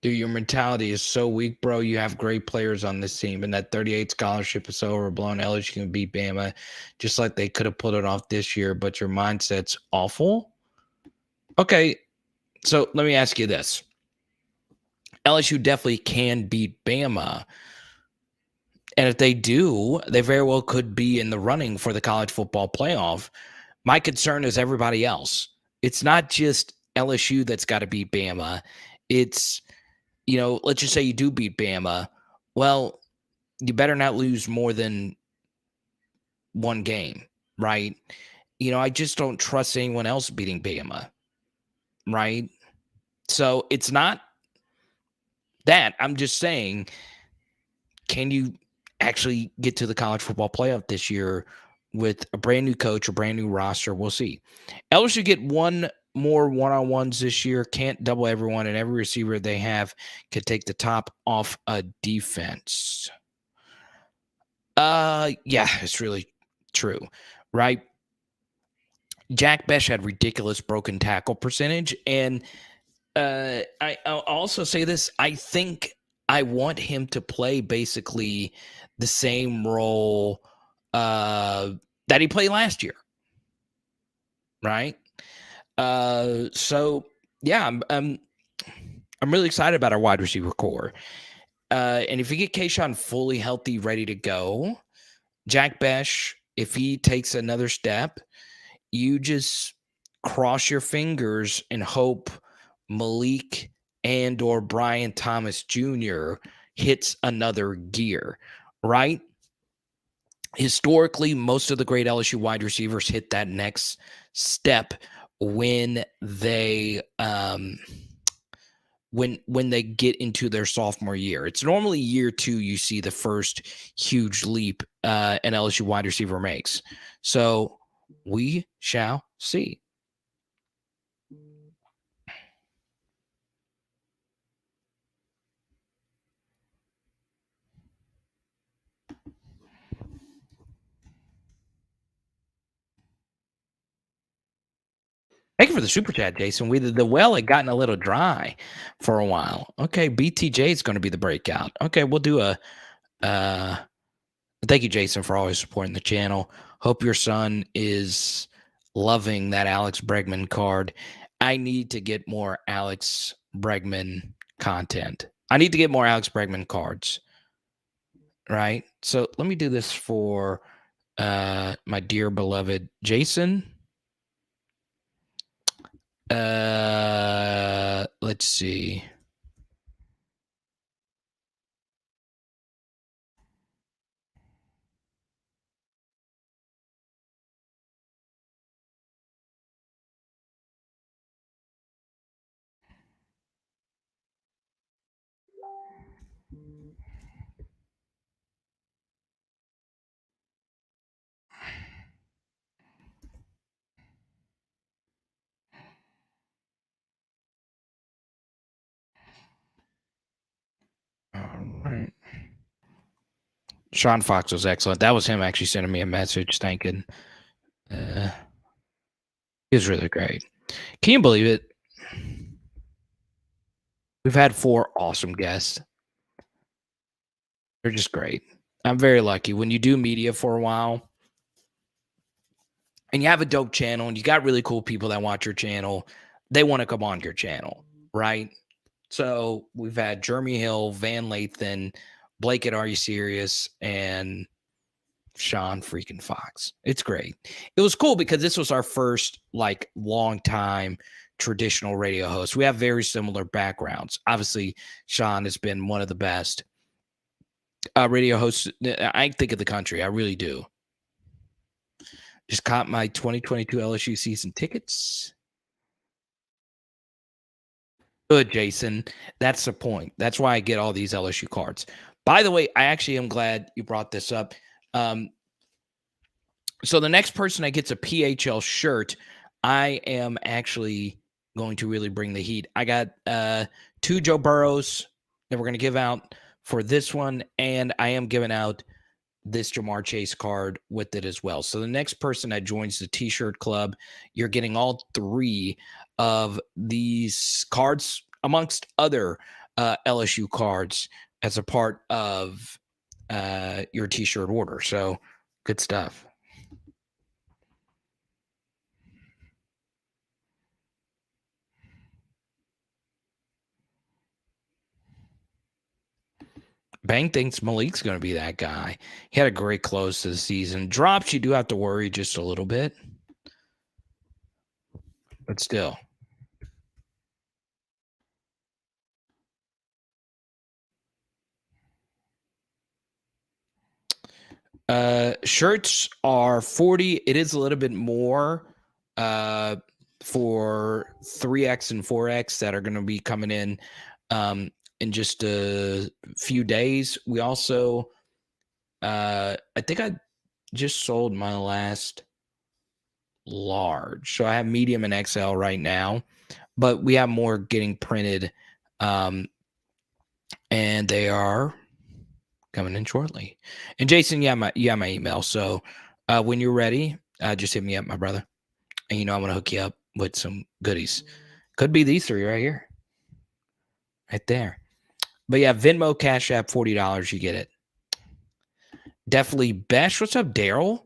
Dude, your mentality is so weak, bro. You have great players on this team, and that 38 scholarship is so overblown. LSU can beat Bama just like they could have put it off this year, but your mindset's awful. Okay, so let me ask you this. LSU definitely can beat Bama. And if they do, they very well could be in the running for the college football playoff. My concern is everybody else. It's not just LSU that's got to beat Bama. It's, let's just say you do beat Bama. Well, you better not lose more than one game, right? I just don't trust anyone else beating Bama, right? So it's not that. I'm just saying, can you actually get to the college football playoff this year with a brand new coach, a brand new roster? We'll see. LSU get one more one-on-ones this year, can't double everyone, and every receiver they have could take the top off a defense. Yeah, it's really true, right? Jack Besh had ridiculous broken tackle percentage, and I'll also say this. I think I want him to play basically the same role that he played last year, right? So yeah, I'm really excited about our wide receiver core. And if you get Kayshawn fully healthy, ready to go, Jack Besh, if he takes another step, you just cross your fingers and hope Malik and or Brian Thomas Jr. hits another gear, right? historically, most of the great LSU wide receivers hit that next step when they when they get into their sophomore year. It's normally year 2 you see the first huge leap an LSU wide receiver makes. So we shall see. Thank you for the super chat, Jason. The well had gotten a little dry for a while. Okay, BTJ is going to be the breakout. Okay, we'll do a thank you, Jason, for always supporting the channel. Hope your son is loving that Alex Bregman card. I need to get more Alex Bregman content. I need to get more Alex Bregman cards. Right? So let me do this for my dear beloved Jason. Let's see. All right. Sean Fox was excellent. That was him actually sending me a message thanking. He was really great. Can you believe it? We've had 4 awesome guests. They're just great. I'm very lucky. When you do media for a while and you have a dope channel and you got really cool people that watch your channel, they want to come on your channel, right? So we've had Jeremy Hill, Van Lathan, Blake at Are You Serious, and Sean freaking Fox. It's great. It was cool because this was our first like long time traditional radio host. We have very similar backgrounds. Obviously, Sean has been one of the best radio hosts I think of the country. I really do. Just caught my 2022 LSU season tickets. Good, Jason. That's the point. That's why I get all these LSU cards. By the way, I actually am glad you brought this up. So the next person that gets a PHL shirt, I am actually going to really bring the heat. I got 2 Joe Burrows that we're going to give out for this one, and I am giving out this Jamar Chase card with it as well. So the next person that joins the T-shirt club, you're getting all 3 of these cards amongst other LSU cards as a part of your T-shirt order. So good stuff. Bang thinks Malik's going to be that guy. He had a great close to the season. Drops, you do have to worry just a little bit. But still. Shirts are $40. It is a little bit more for 3X and 4X that are going to be coming in just a few days. We also, I think I just sold my last large. So I have medium and XL right now, but we have more getting printed. And they are coming in shortly. And Jason, my email. So when you're ready, just hit me up, my brother. And I'm going to hook you up with some goodies. Could be these 3 right here. Right there. But yeah, Venmo, Cash App, $40, you get it. Definitely Besh. What's up, Daryl?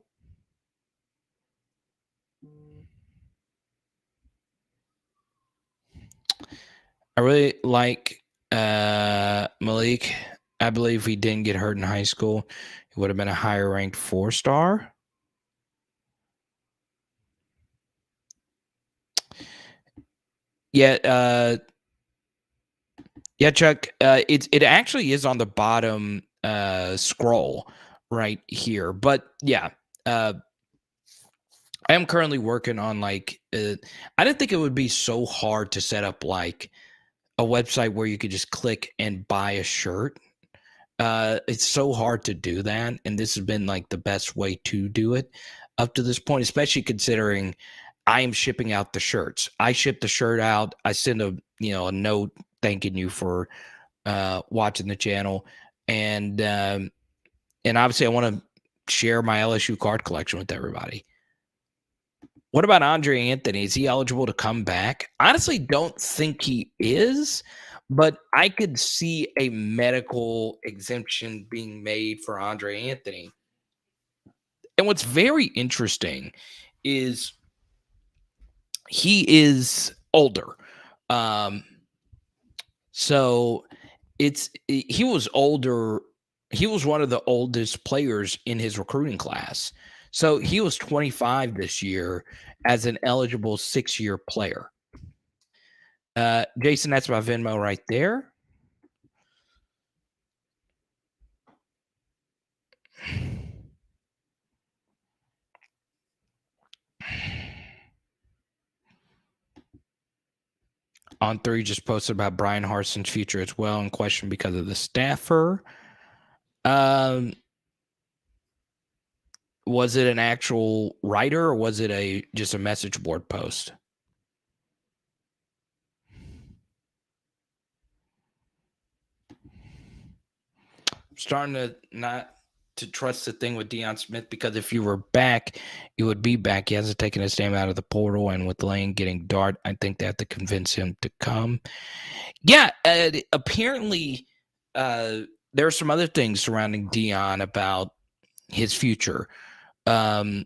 I really like Malik. I believe if he didn't get hurt in high school, he would have been a higher ranked 4-star. Yeah, yeah, Chuck. It actually is on the bottom scroll right here. But yeah, I am currently working on I didn't think it would be so hard to set up like a website where you could just click and buy a shirt. It's so hard to do that, and this has been like the best way to do it up to this point, especially considering I am shipping out the shirts. I ship the shirt out. I send a note thanking you for watching the channel, and obviously I want to share my LSU card collection with everybody. What about Andre Anthony? Is he eligible to come back? Honestly, don't think he is, but I could see a medical exemption being made for Andre Anthony. And what's very interesting is he is older. Um, so he was older. He was one of the oldest players in his recruiting class. So he was 25 this year as an eligible 6-year player. Jason, that's my Venmo right there. On3 just posted about Brian Harson's future as well in question because of the staffer. Was it an actual writer or was it just a message board post? I'm starting to not to trust the thing with Deion Smith because if you were back, you would be back. He hasn't taken his name out of the portal, and with Lane getting Dart, I think they have to convince him to come. Yeah, apparently there are some other things surrounding Deion about his future. I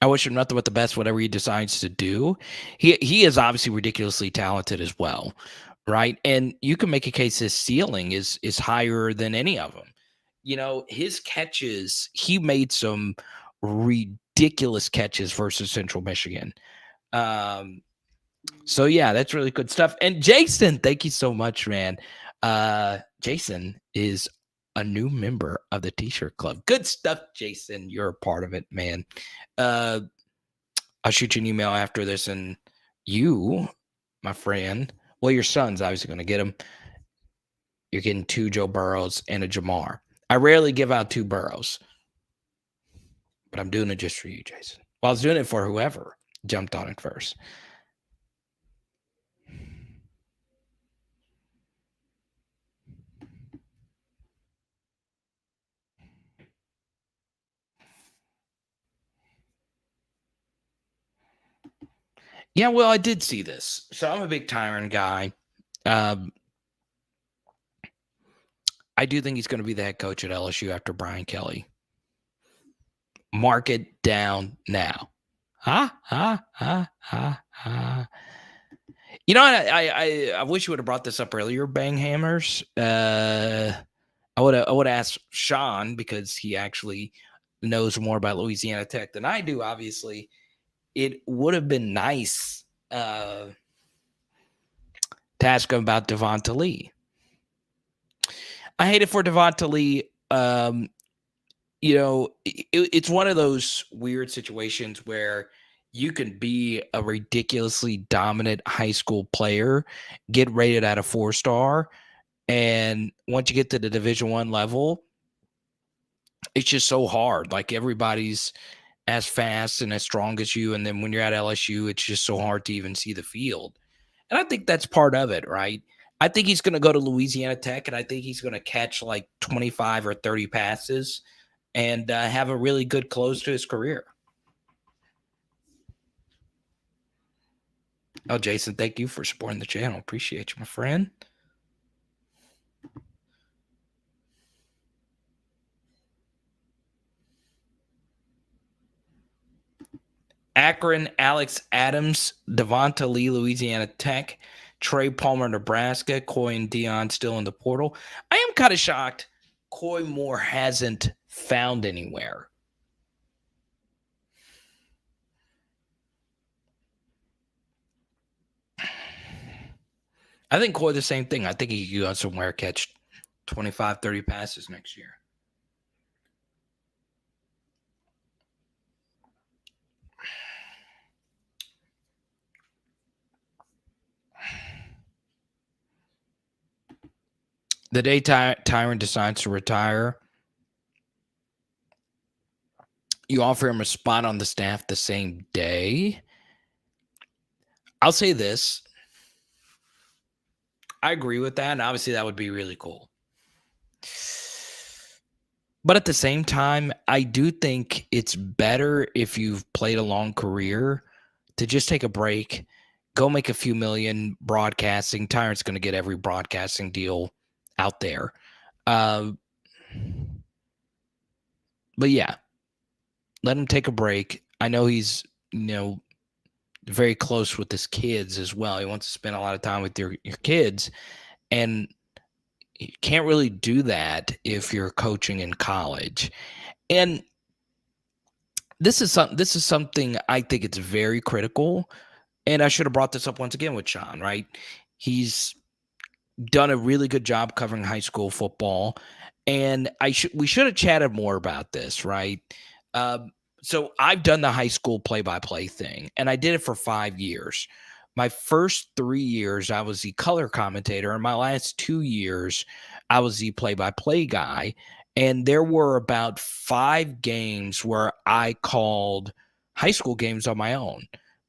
wish him nothing but the best, whatever he decides to do. He is obviously ridiculously talented as well, right? And you can make a case his ceiling is higher than any of them. His catches, he made some ridiculous catches versus Central Michigan. So yeah, that's really good stuff. And Jason, thank you so much, man. Jason is a new member of the T-shirt club. Good stuff, Jason. You're a part of it, man. I'll shoot you an email after this, and you, my friend, well, your son's obviously going to get him. You're getting 2 Joe Burrows and a Jamar. I rarely give out 2 Burrows, but I'm doing it just for you, Jason. Well, I was doing it for whoever jumped on it first. Yeah, well, I did see this. So I'm a big Tyron guy. I do think he's going to be the head coach at LSU after Brian Kelly. Mark it down now. You know, I wish you would have brought this up earlier, Bang Hammers. I would have asked Sean because he actually knows more about Louisiana Tech than I do. Obviously, it would have been nice to ask him about Devonta Lee. I hate it for Devonta Lee. It's one of those weird situations where you can be a ridiculously dominant high school player, get rated at a 4-star, and once you get to the Division I level, it's just so hard. Like everybody's as fast and as strong as you, and then when you're at LSU, it's just so hard to even see the field. And I think that's part of it, right? I think he's going to go to Louisiana Tech, and I think he's going to catch like 25 or 30 passes and have a really good close to his career. Oh, Jason, thank you for supporting the channel. Appreciate you, my friend. Akron, Alex Adams, Devonta Lee, Louisiana Tech, Trey Palmer, Nebraska, Coy and Dion still in the portal. I am kind of shocked Coy Moore hasn't found anywhere. I think Coy the same thing. I think he could go somewhere, catch 25, 30 passes next year. The day Tyron decides to retire, you offer him a spot on the staff the same day. I'll say this. I agree with that. And obviously, that would be really cool. But at the same time, I do think it's better if you've played a long career to just take a break, go make a few million broadcasting. Tyron's going to get every broadcasting deal out there. But yeah, let him take a break. I know he's, very close with his kids as well. He wants to spend a lot of time with your kids. And you can't really do that if you're coaching in college. And this is something I think it's very critical. And I should have brought this up once again with Sean, right? He's done a really good job covering high school football. And we should have chatted more about this, right? So I've done the high school play-by-play thing, and I did it for 5 years. My first 3 years, I was the color commentator, and my last 2 years, I was the play-by-play guy. And there were about 5 games where I called high school games on my own,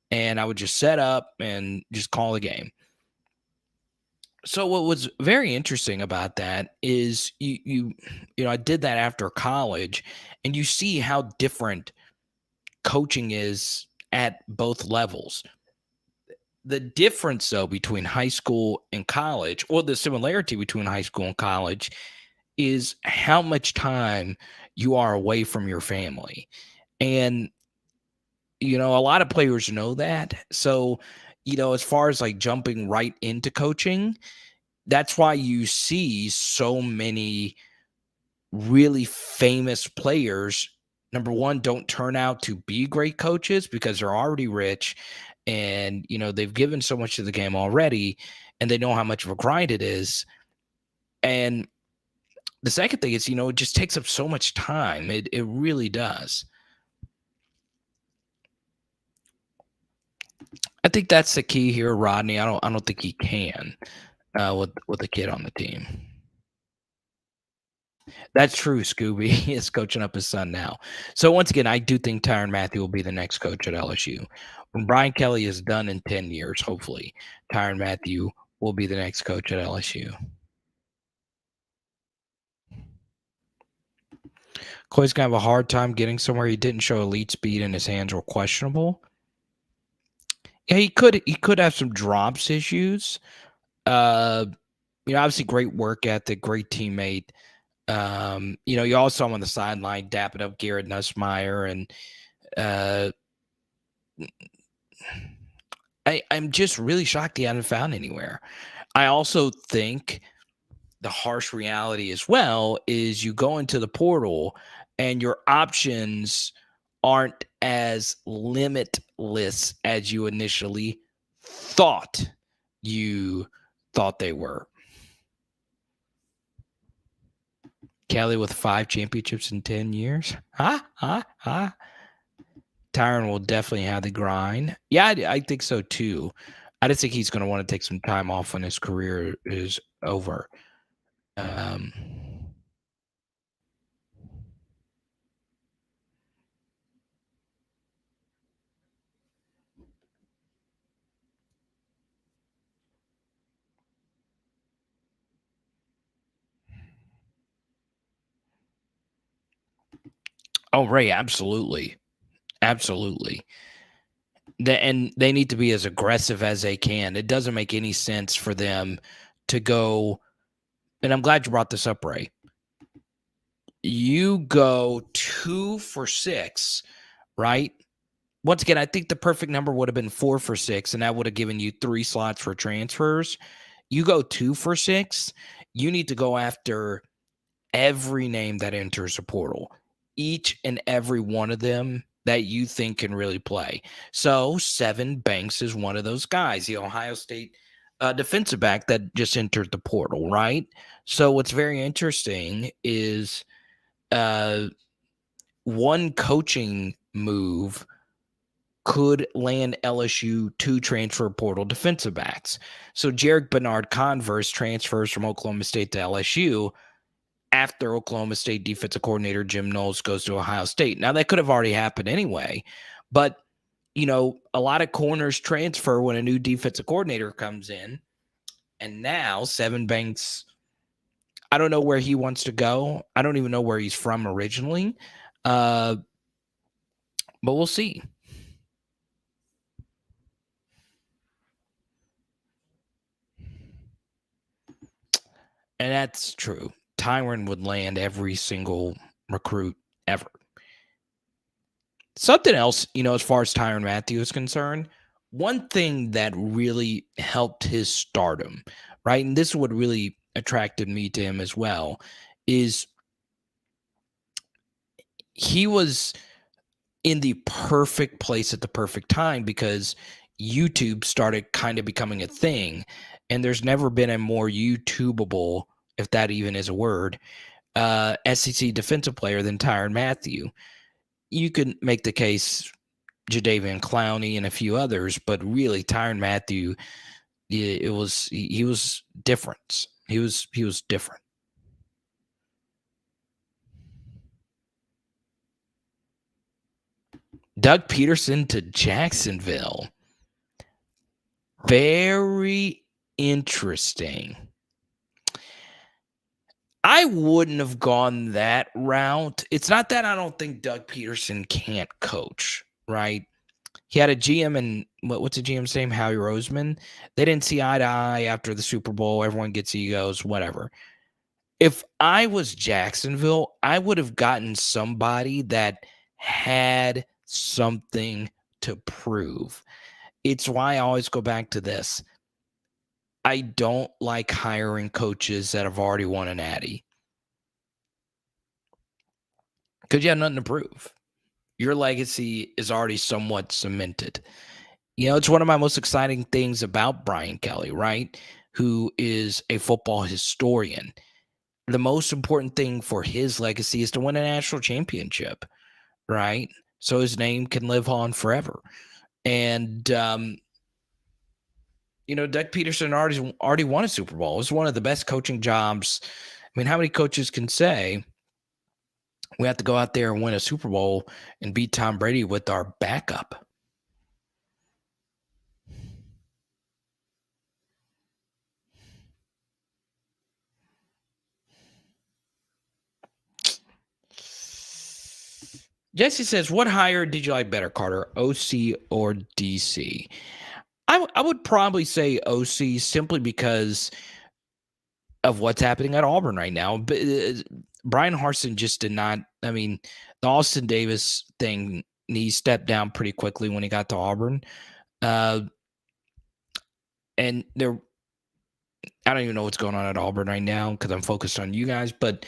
and I would just set up and just call the game. So what was very interesting about that is I did that after college, and you see how different coaching is at both levels. The difference, though, between high school and college, or the similarity between high school and college, is how much time you are away from your family. And, a lot of players know that. So, as far as like jumping right into coaching, that's why you see so many really famous players, number one, don't turn out to be great coaches because they're already rich and, they've given so much to the game already and they know how much of a grind it is. And the second thing is, it just takes up so much time. It really does. I think that's the key here, Rodney. I don't think he can with a kid on the team. That's true. Scooby is coaching up his son now. So once again, I do think Tyrann Mathieu will be the next coach at LSU. When Brian Kelly is done in 10 years, hopefully, Tyrann Mathieu will be the next coach at LSU. Clay's going to have a hard time getting somewhere. He didn't show elite speed and his hands were questionable. Yeah, he could have some drops issues. Obviously great work ethic, great teammate. You also saw him on the sideline dapping up Garrett Nussmeier, and I'm just really shocked he hadn't found anywhere. I also think the harsh reality as well is you go into the portal and your options aren't as limitless as you initially thought they were. Kelly with 5 championships in 10 years. Tyrann will definitely have the grind. Yeah, I think so too. I just think he's going to want to take some time off when his career is over. Oh, Ray, absolutely. Absolutely. And they need to be as aggressive as they can. It doesn't make any sense for them to go, and I'm glad you brought this up, Ray. You go 2 for 6, right? Once again, I think the perfect number would have been 4 for 6, and that would have given you 3 slots for transfers. You go 2 for 6, you need to go after every name that enters the portal, each and every one of them that you think can really play. So Sevyn Banks is one of those guys. The Ohio State defensive back that just entered the portal, right? So what's very interesting is one coaching move could land LSU 2 transfer portal defensive backs. So Jarek Bernard Converse transfers from Oklahoma State to LSU after Oklahoma State defensive coordinator Jim Knowles goes to Ohio State. Now, that could have already happened anyway, but, a lot of corners transfer when a new defensive coordinator comes in, and now Seven Banks, I don't know where he wants to go. I don't even know where he's from originally, but we'll see. And that's true. Tyron would land every single recruit ever. Something else, as far as Tyrann Mathieu is concerned, one thing that really helped his stardom, right? And this is what really attracted me to him as well, is he was in the perfect place at the perfect time because YouTube started kind of becoming a thing. And there's never been a more YouTubeable, if that even is a word, SEC defensive player than Tyrann Mathieu. You could make the case Jadeveon Clowney and a few others, but really Tyrann Mathieu, he was different. He was different. Doug Peterson to Jacksonville. Very interesting. I wouldn't have gone that route. It's not that I don't think Doug Peterson can't coach, right? He had a GM and what's the GM's name? Howie Roseman. They didn't see eye to eye after the Super Bowl. Everyone gets egos, whatever. If I was Jacksonville, I would have gotten somebody that had something to prove. It's why I always go back to this. I don't like hiring coaches that have already won a natty because you have nothing to prove. Your legacy is already somewhat cemented. It's one of my most exciting things about Brian Kelly, right? Who is a football historian. The most important thing for his legacy is to win a national championship, right? So his name can live on forever. And, Doug Peterson already won a Super Bowl. It was one of the best coaching jobs. I mean, how many coaches can say we have to go out there and win a Super Bowl and beat Tom Brady with our backup? Jesse says, what hire did you like better, Carter, OC or DC? I would probably say OC simply because of what's happening at Auburn right now. But Brian Harsin just did not. I mean, the Austin Davis thing, he stepped down pretty quickly when he got to Auburn. And I don't even know what's going on at Auburn right now because I'm focused on you guys. But,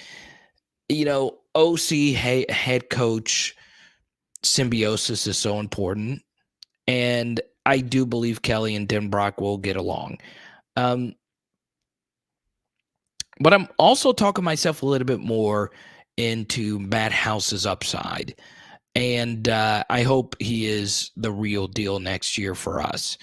OC head coach symbiosis is so important. And I do believe Kelly and Denbrock will get along. But I'm also talking myself a little bit more into Matt House's upside. And I hope he is the real deal next year for us.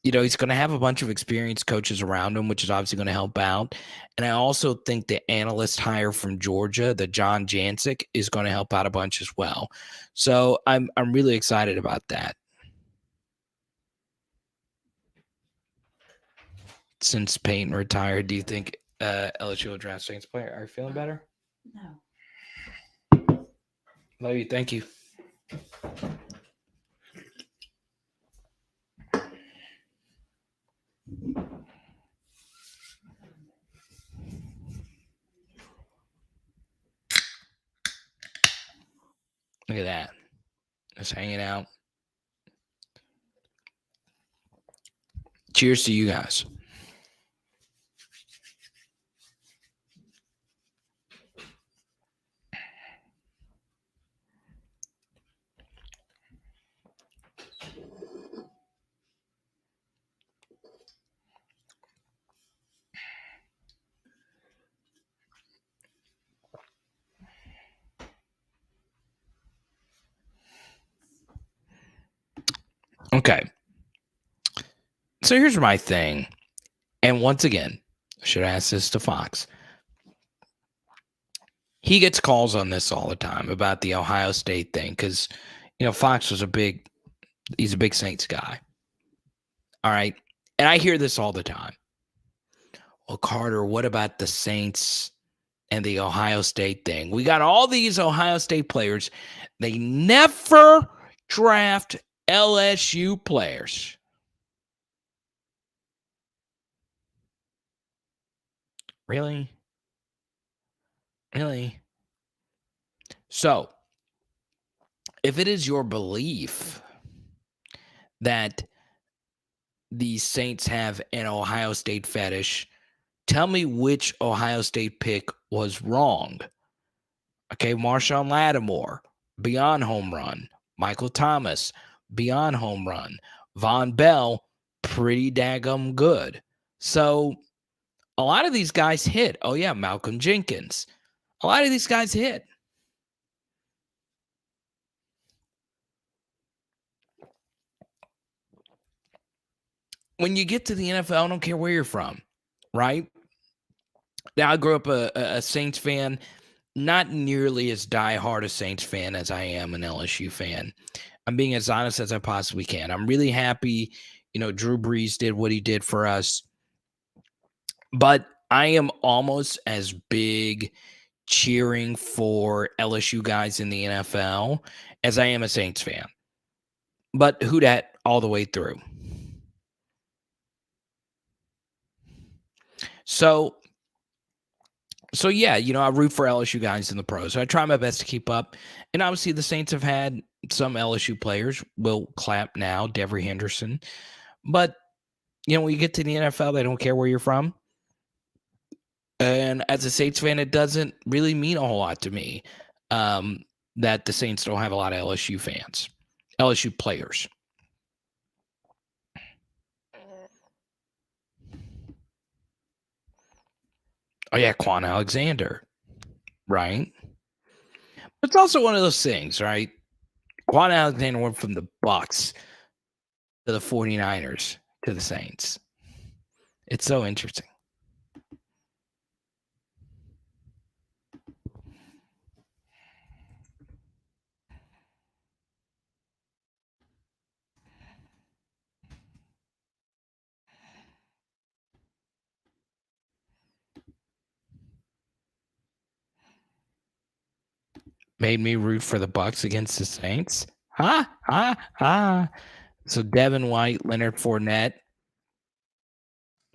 He's going to have a bunch of experienced coaches around him, which is obviously going to help out. And I also think the analyst hire from Georgia, the John Jancic, is going to help out a bunch as well. So I'm really excited about that. Since Payton retired, do you think LSU will draft Saints player? Are you feeling better? No. Love you. Thank you. Look at that. Just hanging out. Cheers to you guys. Okay. So here's my thing. And once again, I should ask this to Fox. He gets calls on this all the time about the Ohio State thing because, Fox was he's a big Saints guy. All right. And I hear this all the time. Well, Carter, what about the Saints and the Ohio State thing? We got all these Ohio State players. They never draft LSU players. Really? Really? So, if it is your belief that the Saints have an Ohio State fetish, tell me which Ohio State pick was wrong. Okay, Marshawn Lattimore, beyond home run. Michael Thomas, beyond home run. Von Bell, pretty daggum good. So a lot of these guys hit. Oh, yeah, Malcolm Jenkins. A lot of these guys hit. When you get to the NFL, I don't care where you're from, right? Now, I grew up a Saints fan, not nearly as diehard a Saints fan as I am an LSU fan. I'm being as honest as I possibly can. I'm really happy, Drew Brees did what he did for us. But I am almost as big cheering for LSU guys in the NFL as I am a Saints fan. But who dat all the way through. So yeah, I root for LSU guys in the pros. So I try my best to keep up. And obviously the Saints have had some LSU players. Will Clapp now, Devery Henderson. But, when you get to the NFL, they don't care where you're from. And as a Saints fan, it doesn't really mean a whole lot to me that the Saints don't have a lot of LSU fans, LSU players. Oh, yeah, Quan Alexander, right? But it's also one of those things, right? Quan Alexander went from the Bucs to the 49ers to the Saints. It's so interesting. Made me root for the Bucs against the Saints. So Devin White, Leonard Fournette.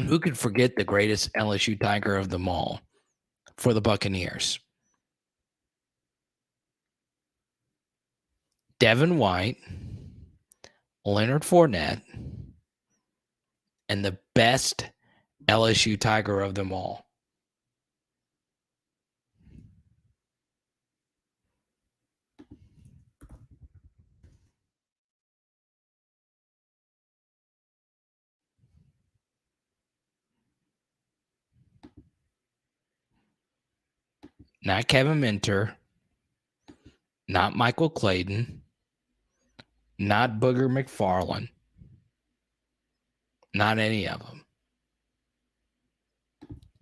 Who could forget the greatest LSU Tiger of them all for the Buccaneers? Devin White, Leonard Fournette, and the best LSU Tiger of them all. Not Kevin Minter, not Michael Clayton, not Booger McFarland, not any of them.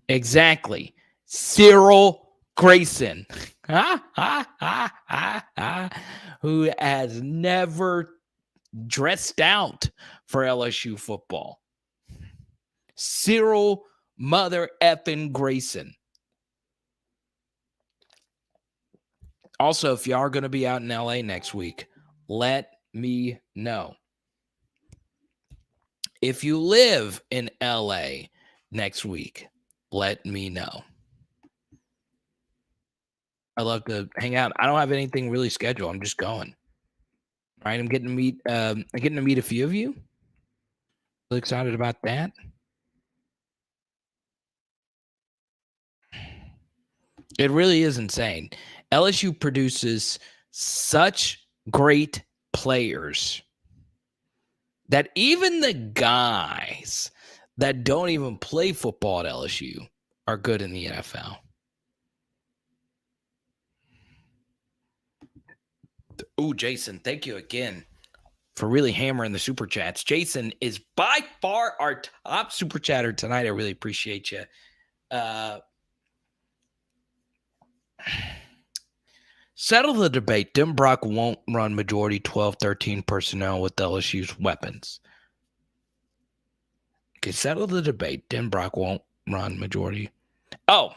Exactly. Cyril Grayson, who has never dressed out for LSU football. Cyril mother effing Grayson. Also, if you are going to be out in LA next week, let me know. If you live in LA next week, let me know. I love to hang out. I don't have anything really scheduled. I'm just going. All right, I'm getting to meet a few of you. Really excited about that. It really is insane. LSU produces such great players that even the guys that don't even play football at LSU are good in the NFL. Oh, Jason, thank you again for really hammering the super chats. Jason is by far our top super chatter tonight. I really appreciate you. Settle the debate. Dim Brock won't run majority 12-13 personnel with LSU's weapons. Okay, settle the debate. Dim Brock won't run majority. Oh.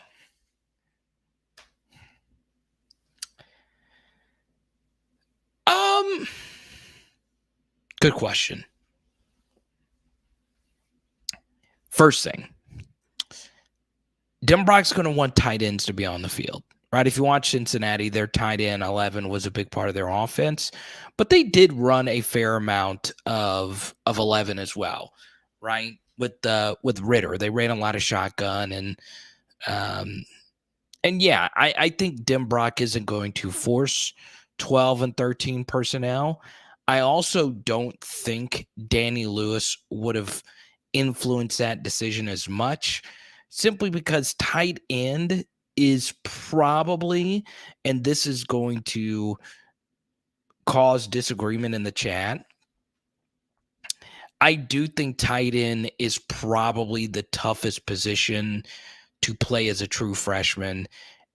Good question. First thing, Dim Brock's going to want tight ends to be on the field, right? If you watch Cincinnati, their tight end 11 was a big part of their offense, but they did run a fair amount of 11 as well, right? With Ritter, they ran a lot of shotgun and yeah, I think Dim Brock isn't going to force 12 and 13 personnel. I also don't think Danny Lewis would have influenced that decision as much, simply because tight end is probably, and this is going to cause disagreement in the chat, I do think tight end is probably the toughest position to play as a true freshman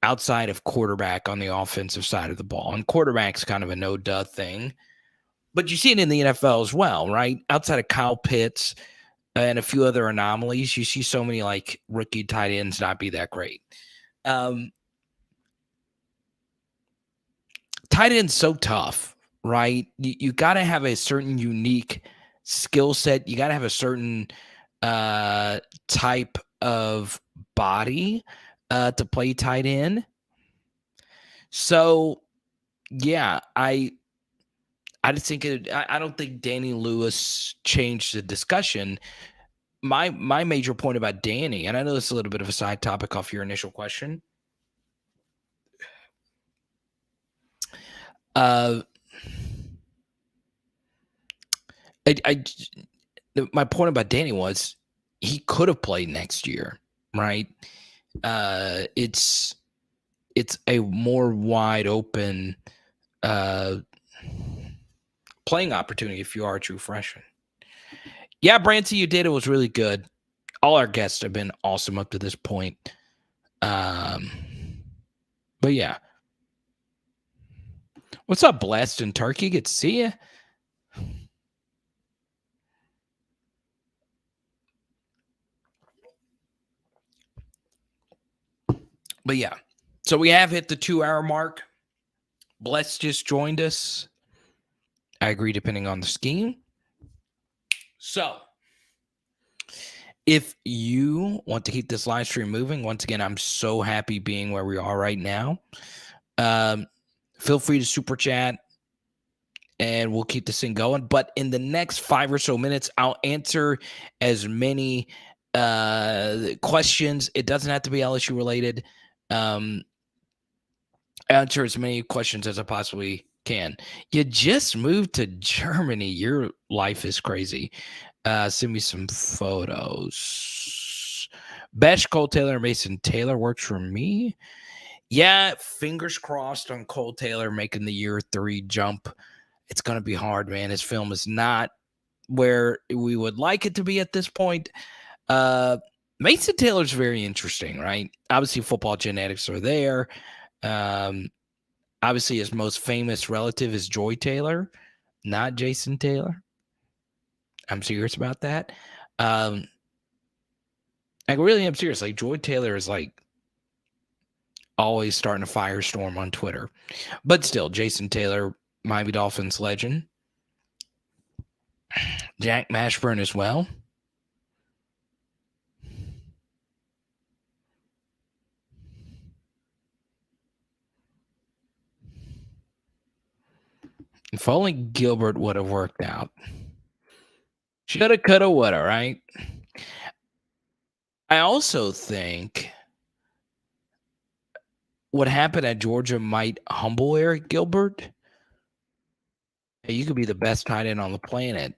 outside of quarterback on the offensive side of the ball. And quarterback's kind of a no-duh thing. But you see it in the NFL as well, right? Outside of Kyle Pitts and a few other anomalies, you see so many like rookie tight ends not be that great. Tight end's so tough, right? You got to have a certain unique skill set. You got to have a certain type of body to play tight end. So, yeah, I just think I don't think Danny Lewis changed the discussion. My major point about Danny, and I know this is a little bit of a side topic off your initial question. My point about Danny was he could have played next year, right? It's a more wide open playing opportunity if you are a true freshman. Yeah, Brancy, you did. It was really good. All our guests have been awesome up to this point. But yeah. What's up, Blessed in Turkey? Good to see you. But yeah. So we have hit the 2-hour mark. Blessed just joined us. I agree, depending on the scheme. So, if you want to keep this live stream moving, once again, I'm so happy being where we are right now. Feel free to super chat, and we'll keep this thing going. But in the next 5 or so minutes, I'll answer as many questions. It doesn't have to be LSU related. Answer as many questions as I possibly can. You just moved to Germany. Your life is crazy. Send me some photos. Besh, Cole Taylor, Mason Taylor works for me. Yeah, fingers crossed on Cole Taylor making the year 3 jump. It's going to be hard, man. His film is not where we would like it to be at this point. Mason Taylor's very interesting, right? Obviously, football genetics are there. Obviously, his most famous relative is Joy Taylor, not Jason Taylor. I'm serious about that. I really am serious. Like, Joy Taylor is like always starting a firestorm on Twitter. But still, Jason Taylor, Miami Dolphins legend. Jack Mashburn as well. If only Gilbert would have worked out. Shoulda, coulda, woulda, right? I also think what happened at Georgia might humble Eric Gilbert. Hey, you could be the best tight end on the planet,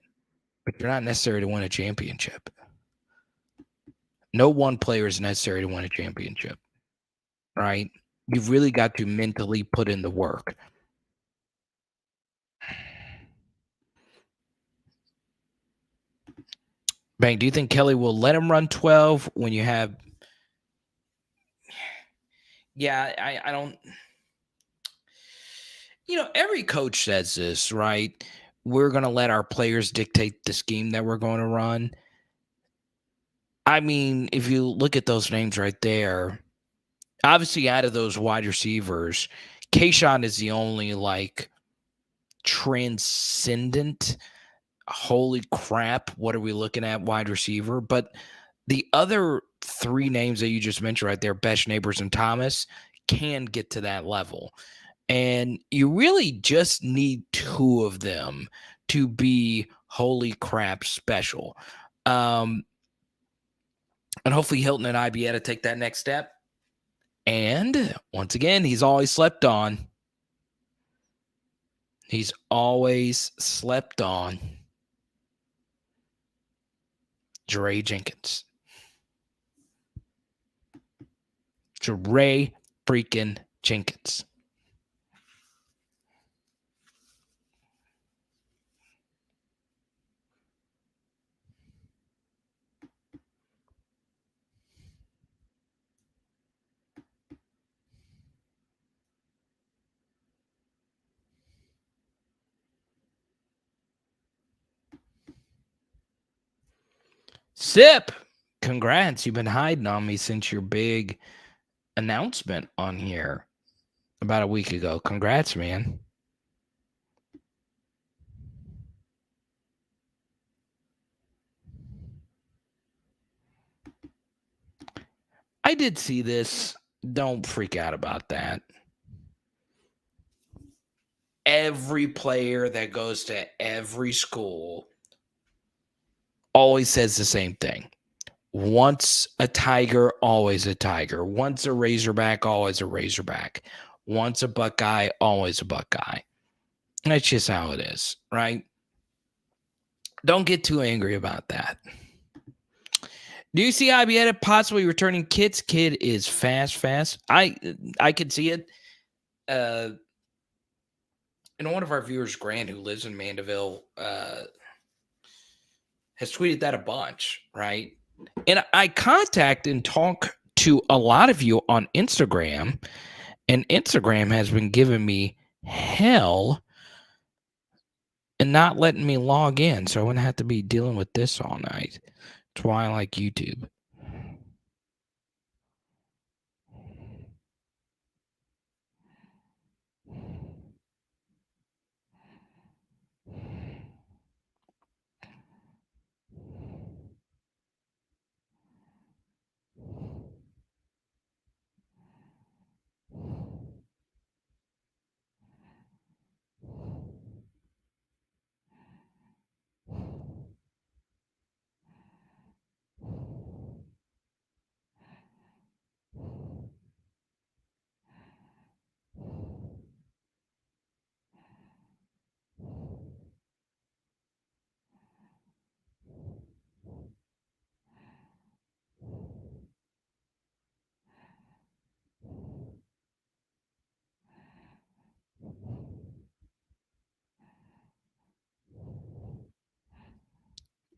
but you're not necessary to win a championship. No one player is necessary to win a championship, right? You've really got to mentally put in the work. Bang, do you think Kelly will let him run 12 when you have? Yeah, I don't. Every coach says this, right? We're going to let our players dictate the scheme that we're going to run. I mean, if you look at those names right there, obviously out of those wide receivers, Kayshawn is the only transcendent. Holy crap! What are we looking at, wide receiver? But the other three names that you just mentioned right there, Besh, Neighbors, and Thomas, can get to that level. And you really just need two of them to be holy crap special. And hopefully Hilton and I be able to take that next step. And once again, he's always slept on. He's always slept on. Dre Jenkins. Dre freaking Jenkins. Sip, congrats. You've been hiding on me since your big announcement on here about a week ago. Congrats, man. I did see this. Don't freak out about that. Every player that goes to every school always says the same thing. Once a Tiger, always a Tiger. Once a Razorback, always a Razorback. Once a Buckeye, always a Buckeye. That's just how it is, right? Don't get too angry about that. Do you see Ibieta possibly returning Kit's? Kid is fast. I could see it. And one of our viewers, Grant, who lives in Mandeville, has tweeted that a bunch, right? And I contact and talk to a lot of you on Instagram, and Instagram has been giving me hell and not letting me log in. So I'm going to have to be dealing with this all night. That's why I like YouTube.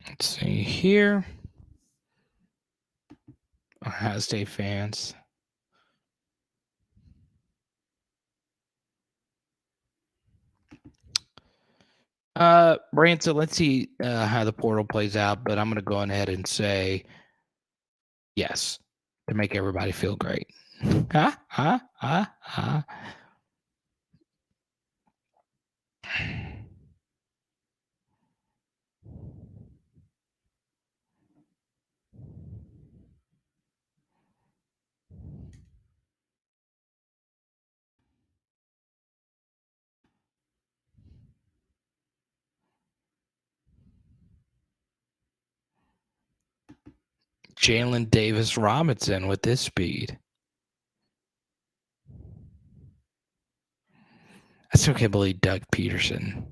Let's see here. Ohio State fans. Branson, let's see how the portal plays out, but I'm going to go ahead and say yes to make everybody feel great. Jalen Davis Robinson with this speed. I still can't believe Doug Peterson.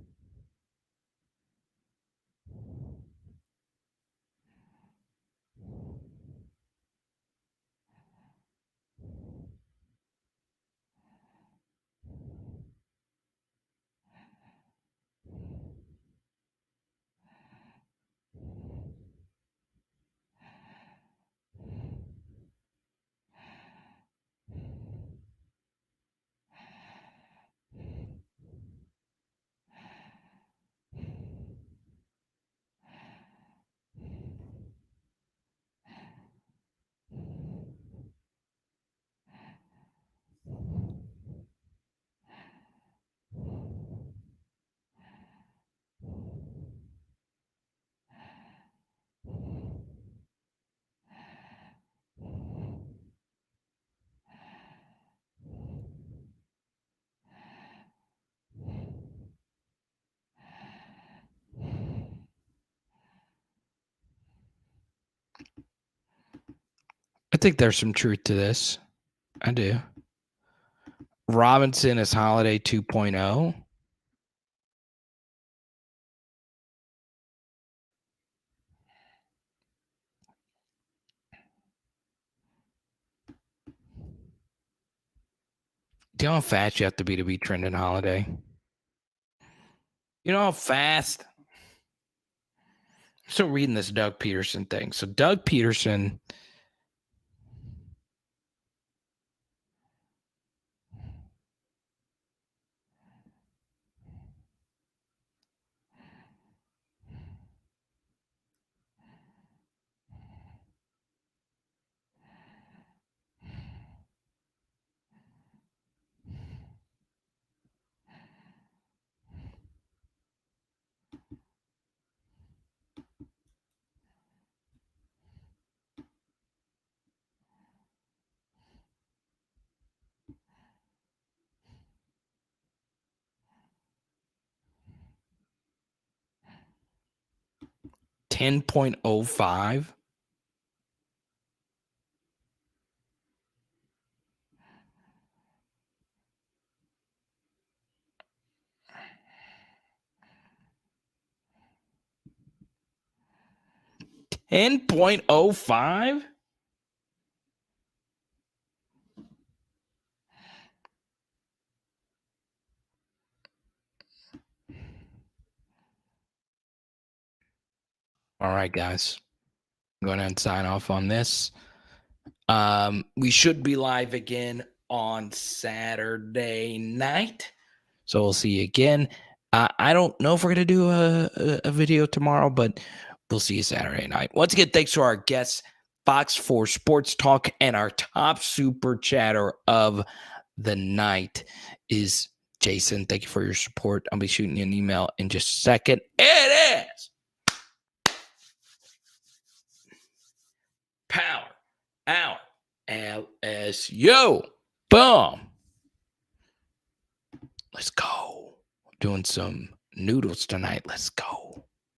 think there's some truth to this. I do. Robinson is Holiday 2.0. Do you know how fast you have to be trending Holiday? You know how fast? I'm still reading this Doug Peterson thing. So Doug Peterson... $10.05. $10.05? All right, guys. I'm going to sign off on this. We should be live again on Saturday night. So we'll see you again. I don't know if we're going to do a video tomorrow, but we'll see you Saturday night. Once again, thanks to our guests, Fox 4 Sports Talk, and our top super chatter of the night is Jason. Thank you for your support. I'll be shooting you an email in just a second. It is Power Hour LSU. Boom. Let's go. Doing some noodles tonight. Let's go.